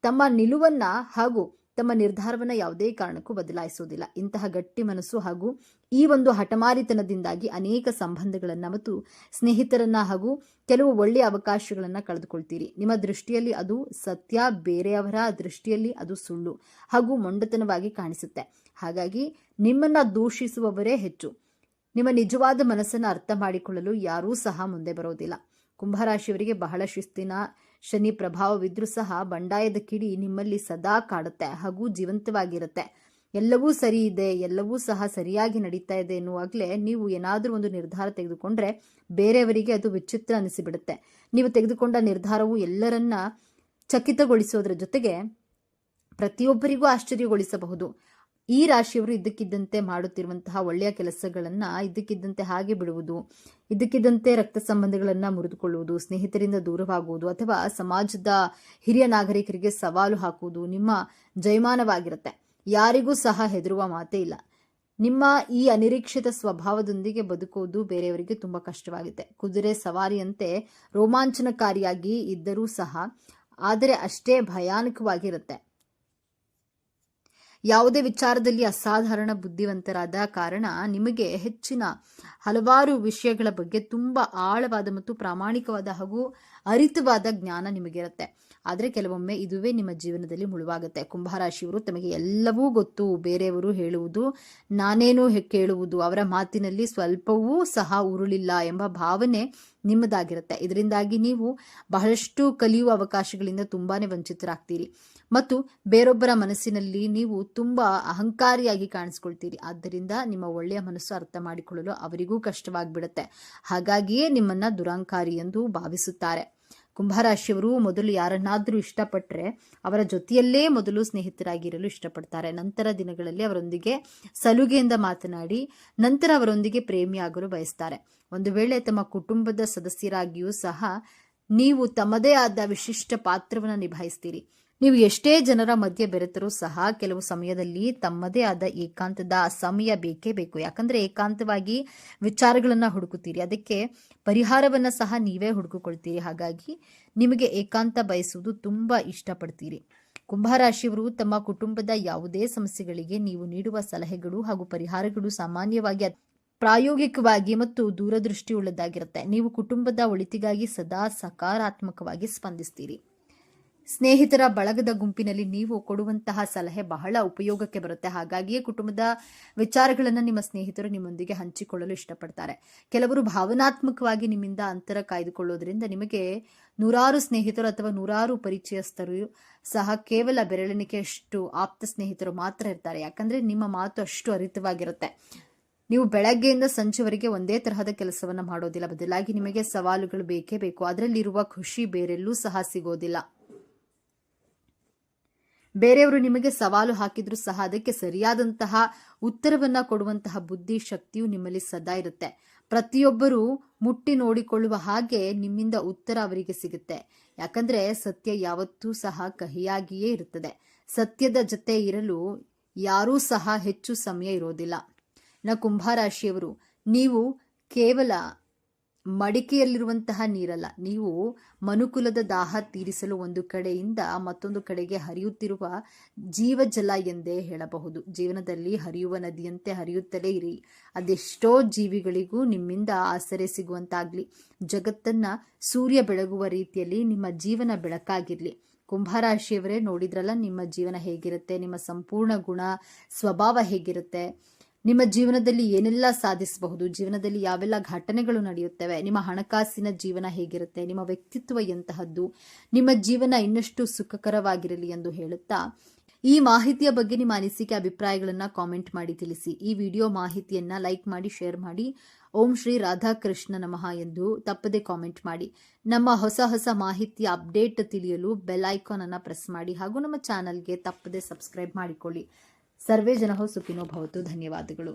ತಮ್ಮ ನಿಲುವನ್ನ ಹಾಗೂ ತಮ್ಮ ನಿರ್ಧಾರವನ್ನ ಯಾವುದೇ ಕಾರಣಕ್ಕೂ ಬದಲಾಯಿಸುವುದಿಲ್ಲ. ಇಂತಹ ಗಟ್ಟಿ ಮನಸ್ಸು ಹಾಗೂ ಈ ಒಂದು ಹಠಮಾರಿತನದಿಂದಾಗಿ ಅನೇಕ ಸಂಬಂಧಗಳನ್ನ ಮತ್ತು ಸ್ನೇಹಿತರನ್ನ ಹಾಗೂ ಕೆಲವು ಒಳ್ಳೆಯ ಅವಕಾಶಗಳನ್ನ ಕಳೆದುಕೊಳ್ತೀರಿ. ನಿಮ್ಮ ದೃಷ್ಟಿಯಲ್ಲಿ ಅದು ಸತ್ಯ, ಬೇರೆಯವರ ದೃಷ್ಟಿಯಲ್ಲಿ ಅದು ಸುಳ್ಳು ಹಾಗೂ ಮೊಂಡತನವಾಗಿ ಕಾಣಿಸುತ್ತೆ. ಹಾಗಾಗಿ ನಿಮ್ಮನ್ನ ದೂಷಿಸುವವರೇ ಹೆಚ್ಚು. ನಿಮ್ಮ ನಿಜವಾದ ಮನಸ್ಸನ್ನು ಅರ್ಥ ಮಾಡಿಕೊಳ್ಳಲು ಯಾರೂ ಸಹ ಮುಂದೆ ಬರೋದಿಲ್ಲ. ಕುಂಭರಾಶಿಯವರಿಗೆ ಬಹಳ ಶಿಸ್ತಿನ ಶನಿ ಪ್ರಭಾವವಿದ್ರೂ ಸಹ ಬಂಡಾಯದ ಕಿಡಿ ನಿಮ್ಮಲ್ಲಿ ಸದಾ ಕಾಡುತ್ತೆ ಹಾಗೂ ಜೀವಂತವಾಗಿರುತ್ತೆ. ಎಲ್ಲವೂ ಸರಿ ಇದೆ, ಎಲ್ಲವೂ ಸಹ ಸರಿಯಾಗಿ ನಡೀತಾ ಇದೆ ಎನ್ನುವಾಗಲೇ ನೀವು ಏನಾದರೂ ಒಂದು ನಿರ್ಧಾರ ತೆಗೆದುಕೊಂಡ್ರೆ ಬೇರೆಯವರಿಗೆ ಅದು ವಿಚಿತ್ರ ಅನಿಸಿಬಿಡುತ್ತೆ. ನೀವು ತೆಗೆದುಕೊಂಡ ನಿರ್ಧಾರವು ಎಲ್ಲರನ್ನ ಚಕಿತಗೊಳಿಸೋದ್ರ ಜೊತೆಗೆ ಪ್ರತಿಯೊಬ್ಬರಿಗೂ ಆಶ್ಚರ್ಯಗೊಳಿಸಬಹುದು. ಈ ರಾಶಿಯವರು ಇದ್ದಕ್ಕಿದ್ದಂತೆ ಮಾಡುತ್ತಿರುವಂತಹ ಒಳ್ಳೆಯ ಕೆಲಸಗಳನ್ನ ಇದ್ದಕ್ಕಿದ್ದಂತೆ ಹಾಗೆ ಬಿಡುವುದು, ಇದ್ದಕ್ಕಿದ್ದಂತೆ ರಕ್ತ ಸಂಬಂಧಗಳನ್ನ ಮುರಿದುಕೊಳ್ಳುವುದು, ಸ್ನೇಹಿತರಿಂದ ದೂರವಾಗುವುದು ಅಥವಾ ಸಮಾಜದ ಹಿರಿಯ ನಾಗರಿಕರಿಗೆ ಸವಾಲು ಹಾಕುವುದು ನಿಮ್ಮ ಜಯಮಾನವಾಗಿರುತ್ತೆ. ಯಾರಿಗೂ ಸಹ ಹೆದರುವ ಮಾತೇ ಇಲ್ಲ. ನಿಮ್ಮ ಈ ಅನಿರೀಕ್ಷಿತ ಸ್ವಭಾವದೊಂದಿಗೆ ಬದುಕುವುದು ಬೇರೆಯವರಿಗೆ ತುಂಬಾ ಕಷ್ಟವಾಗುತ್ತೆ. ಕುದುರೆ ಸವಾರಿಯಂತೆ ರೋಮಾಂಚನಕಾರಿಯಾಗಿ ಇದ್ದರೂ ಸಹ ಆದರೆ ಅಷ್ಟೇ ಭಯಾನಕವಾಗಿರುತ್ತೆ. ಯಾವುದೇ ವಿಚಾರದಲ್ಲಿ ಅಸಾಧಾರಣ ಬುದ್ಧಿವಂತರಾದ ಕಾರಣ ನಿಮಗೆ ಹೆಚ್ಚಿನ ಹಲವಾರು ವಿಷಯಗಳ ಬಗ್ಗೆ ತುಂಬಾ ಆಳವಾದ ಮತ್ತು ಪ್ರಾಮಾಣಿಕವಾದ ಹಾಗೂ ಅರಿತವಾದ ಜ್ಞಾನ ನಿಮಗಿರುತ್ತೆ. ಆದರೆ ಕೆಲವೊಮ್ಮೆ ಇದುವೇ ನಿಮ್ಮ ಜೀವನದಲ್ಲಿ ಮುಳುವಾಗುತ್ತೆ. ಕುಂಭರಾಶಿಯವರು ತಮಗೆ ಎಲ್ಲವೂ ಗೊತ್ತು, ಬೇರೆಯವರು ಹೇಳುವುದು ನಾನೇನು ಕೇಳುವುದು, ಅವರ ಮಾತಿನಲ್ಲಿ ಸ್ವಲ್ಪವೂ ಸಹ ಉರುಳಿಲ್ಲ ಎಂಬ ಭಾವನೆ ನಿಮ್ಮದಾಗಿರುತ್ತೆ. ಇದರಿಂದಾಗಿ ನೀವು ಬಹಳಷ್ಟು ಕಲಿಯುವ ಅವಕಾಶಗಳಿಂದ ತುಂಬಾನೇ ವಂಚಿತರಾಗ್ತೀರಿ ಮತ್ತು ಬೇರೊಬ್ಬರ ಮನಸ್ಸಿನಲ್ಲಿ ನೀವು ತುಂಬಾ ಅಹಂಕಾರಿಯಾಗಿ ಕಾಣಿಸ್ಕೊಳ್ತೀರಿ. ಆದ್ದರಿಂದ ನಿಮ್ಮ ಒಳ್ಳೆಯ ಮನಸ್ಸು ಅರ್ಥ ಮಾಡಿಕೊಳ್ಳಲು ಅವರಿಗೂ ಕಷ್ಟವಾಗಿಬಿಡುತ್ತೆ. ಹಾಗಾಗಿಯೇ ನಿಮ್ಮನ್ನ ದುರಹಂಕಾರಿ ಎಂದು ಭಾವಿಸುತ್ತಾರೆ. ಕುಂಭರಾಶಿಯವರು ಮೊದಲು ಯಾರನ್ನಾದರೂ ಇಷ್ಟಪಟ್ಟರೆ ಅವರ ಜೊತೆಯಲ್ಲೇ ಮೊದಲು ಸ್ನೇಹಿತರಾಗಿರಲು ಇಷ್ಟಪಡ್ತಾರೆ. ನಂತರ ದಿನಗಳಲ್ಲಿ ಅವರೊಂದಿಗೆ ಸಲುಗೆಯಿಂದ ಮಾತನಾಡಿ ನಂತರ ಅವರೊಂದಿಗೆ ಪ್ರೇಮಿಯಾಗಲು ಬಯಸ್ತಾರೆ. ಒಂದು ವೇಳೆ ತಮ್ಮ ಕುಟುಂಬದ ಸದಸ್ಯರಾಗಿಯೂ ಸಹ ನೀವು ತಮ್ಮದೇ ಆದ ವಿಶಿಷ್ಟ ಪಾತ್ರವನ್ನು ನಿಭಾಯಿಸ್ತೀರಿ. ನೀವು ಎಷ್ಟೇ ಜನರ ಮಧ್ಯೆ ಬೆರೆತರೂ ಸಹ ಕೆಲವು ಸಮಯದಲ್ಲಿ ತಮ್ಮದೇ ಆದ ಏಕಾಂತದ ಸಮಯ ಬೇಕೇ ಬೇಕು. ಯಾಕಂದ್ರೆ ಏಕಾಂತವಾಗಿ ವಿಚಾರಗಳನ್ನ ಹುಡುಕುತ್ತೀರಿ, ಅದಕ್ಕೆ ಪರಿಹಾರವನ್ನ ಸಹ ನೀವೇ ಹುಡುಕಿಕೊಳ್ತೀರಿ. ಹಾಗಾಗಿ ನಿಮಗೆ ಏಕಾಂತ ಬಯಸುವುದು ತುಂಬಾ ಇಷ್ಟಪಡ್ತೀರಿ. ಕುಂಭರಾಶಿಯವರು ತಮ್ಮ ಕುಟುಂಬದ ಯಾವುದೇ ಸಮಸ್ಯೆಗಳಿಗೆ ನೀವು ನೀಡುವ ಸಲಹೆಗಳು ಹಾಗೂ ಪರಿಹಾರಗಳು ಸಾಮಾನ್ಯವಾಗಿ ಪ್ರಾಯೋಗಿಕವಾಗಿ ಮತ್ತು ದೂರದೃಷ್ಟಿಯುಳ್ಳದಾಗಿರುತ್ತೆ. ನೀವು ಕುಟುಂಬದ ಒಳಿತಿಗಾಗಿ ಸದಾ ಸಕಾರಾತ್ಮಕವಾಗಿ ಸ್ಪಂದಿಸ್ತೀರಿ. ಸ್ನೇಹಿತರ ಬಳಗದ ಗುಂಪಿನಲ್ಲಿ ನೀವು ಕೊಡುವಂತಹ ಸಲಹೆ ಬಹಳ ಉಪಯೋಗಕ್ಕೆ ಬರುತ್ತೆ. ಹಾಗಾಗಿಯೇ ಕುಟುಂಬದ ವಿಚಾರಗಳನ್ನು ನಿಮ್ಮ ಸ್ನೇಹಿತರು ನಿಮ್ಮೊಂದಿಗೆ ಹಂಚಿಕೊಳ್ಳಲು ಇಷ್ಟಪಡ್ತಾರೆ. ಕೆಲವರು ಭಾವನಾತ್ಮಕವಾಗಿ ನಿಮ್ಮಿಂದ ಅಂತರ ಕಾಯ್ದುಕೊಳ್ಳೋದ್ರಿಂದ ನಿಮಗೆ ನೂರಾರು ಸ್ನೇಹಿತರು ಅಥವಾ ನೂರಾರು ಪರಿಚಯಸ್ಥರು ಸಹ ಕೇವಲ ಬೆರಳೆಣಿಕೆಯಷ್ಟು ಆಪ್ತ ಸ್ನೇಹಿತರು ಮಾತ್ರ ಇರ್ತಾರೆ. ಯಾಕಂದ್ರೆ ನಿಮ್ಮ ಮಾತು ಅಷ್ಟು ಅರಿತವಾಗಿರುತ್ತೆ. ನೀವು ಬೆಳಗ್ಗೆಯಿಂದ ಸಂಜೆವರೆಗೆ ಒಂದೇ ತರಹದ ಕೆಲಸವನ್ನ ಮಾಡೋದಿಲ್ಲ, ಬದಲಾಗಿ ನಿಮಗೆ ಸವಾಲುಗಳು ಬೇಕೇ ಬೇಕು. ಅದರಲ್ಲಿರುವ ಖುಷಿ ಬೇರೆಲ್ಲೂ ಸಹ ಸಿಗೋದಿಲ್ಲ. ಬೇರೆಯವರು ನಿಮಗೆ ಸವಾಲು ಹಾಕಿದ್ರೂ ಸಹ ಅದಕ್ಕೆ ಸರಿಯಾದಂತಹ ಉತ್ತರವನ್ನ ಕೊಡುವಂತಹ ಬುದ್ಧಿ ಶಕ್ತಿಯು ನಿಮ್ಮಲ್ಲಿ ಸದಾ ಇರುತ್ತೆ. ಪ್ರತಿಯೊಬ್ಬರು ಮುಟ್ಟಿ ನೋಡಿಕೊಳ್ಳುವ ಹಾಗೆ ನಿಮ್ಮಿಂದ ಉತ್ತರ ಅವರಿಗೆ ಸಿಗುತ್ತೆ. ಯಾಕಂದ್ರೆ ಸತ್ಯ ಯಾವತ್ತೂ ಸಹ ಕಹಿಯಾಗಿಯೇ ಇರುತ್ತದೆ. ಸತ್ಯದ ಜೊತೆ ಇರಲು ಯಾರೂ ಸಹ ಹೆಚ್ಚು ಸಮಯ ಇರೋದಿಲ್ಲ. ಕುಂಭರಾಶಿಯವರು ನೀವು ಕೇವಲ ಮಡಿಕೆಯಲ್ಲಿರುವಂತಹ ನೀರಲ್ಲ, ನೀವು ಮನುಕುಲದ ದಾಹ ತೀರಿಸಲು ಒಂದು ಕಡೆಯಿಂದ ಮತ್ತೊಂದು ಕಡೆಗೆ ಹರಿಯುತ್ತಿರುವ ಜೀವಜಲ ಎಂದೇ ಹೇಳಬಹುದು. ಜೀವನದಲ್ಲಿ ಹರಿಯುವ ನದಿಯಂತೆ ಹರಿಯುತ್ತಲೇ ಇರಿ. ಅದೆಷ್ಟೋ ಜೀವಿಗಳಿಗೂ ನಿಮ್ಮಿಂದ ಆಸರೆ ಸಿಗುವಂತಾಗ್ಲಿ. ಜಗತ್ತನ್ನ ಸೂರ್ಯ ಬೆಳಗುವ ರೀತಿಯಲ್ಲಿ ನಿಮ್ಮ ಜೀವನ ಬೆಳಕಾಗಿರ್ಲಿ. ಕುಂಭರಾಶಿಯವರೇ, ನೋಡಿದ್ರಲ್ಲ ನಿಮ್ಮ ಜೀವನ ಹೇಗಿರುತ್ತೆ, ನಿಮ್ಮ ಸಂಪೂರ್ಣ ಗುಣ ಸ್ವಭಾವ ಹೇಗಿರುತ್ತೆ, ನಿಮ್ಮ ಜೀವನದಲ್ಲಿ ಏನೆಲ್ಲ ಸಾಧಿಸಬಹುದು, ಜೀವನದಲ್ಲಿ ಯಾವೆಲ್ಲ ಘಟನೆಗಳು ನಡೆಯುತ್ತವೆ, ನಿಮ್ಮ ಹಣಕಾಸಿನ ಜೀವನ ಹೇಗಿರುತ್ತೆ, ನಿಮ್ಮ ವ್ಯಕ್ತಿತ್ವ ಎಂತಹದ್ದು, ನಿಮ್ಮ ಜೀವನ ಇನ್ನಷ್ಟು ಸುಖಕರವಾಗಿರಲಿ ಎಂದು ಹೇಳುತ್ತಾ ಈ ಮಾಹಿತಿಯ ಬಗ್ಗೆ ನಿಮ್ಮ ಅನಿಸಿಕೆ ಅಭಿಪ್ರಾಯಗಳನ್ನ ಕಾಮೆಂಟ್ ಮಾಡಿ ತಿಳಿಸಿ. ಈ ವಿಡಿಯೋ ಮಾಹಿತಿಯನ್ನ ಲೈಕ್ ಮಾಡಿ, ಶೇರ್ ಮಾಡಿ. ಓಂ ಶ್ರೀ ರಾಧಾಕೃಷ್ಣ ನಮಃ ಎಂದು ತಪ್ಪದೆ ಕಾಮೆಂಟ್ ಮಾಡಿ. ನಮ್ಮ ಹೊಸ ಹೊಸ ಮಾಹಿತಿಯ ಅಪ್ಡೇಟ್ ತಿಳಿಯಲು ಬೆಲ್ ಐಕಾನ್ ಅನ್ನ ಪ್ರೆಸ್ ಮಾಡಿ ಹಾಗೂ ನಮ್ಮ ಚಾನಲ್ಗೆ ತಪ್ಪದೆ ಸಬ್ಸ್ಕ್ರೈಬ್ ಮಾಡಿಕೊಳ್ಳಿ. ಸರ್ವೇ ಜನಃ ಸುಖಿನೋ ಭವತು. ಧನ್ಯವಾದಗಳು.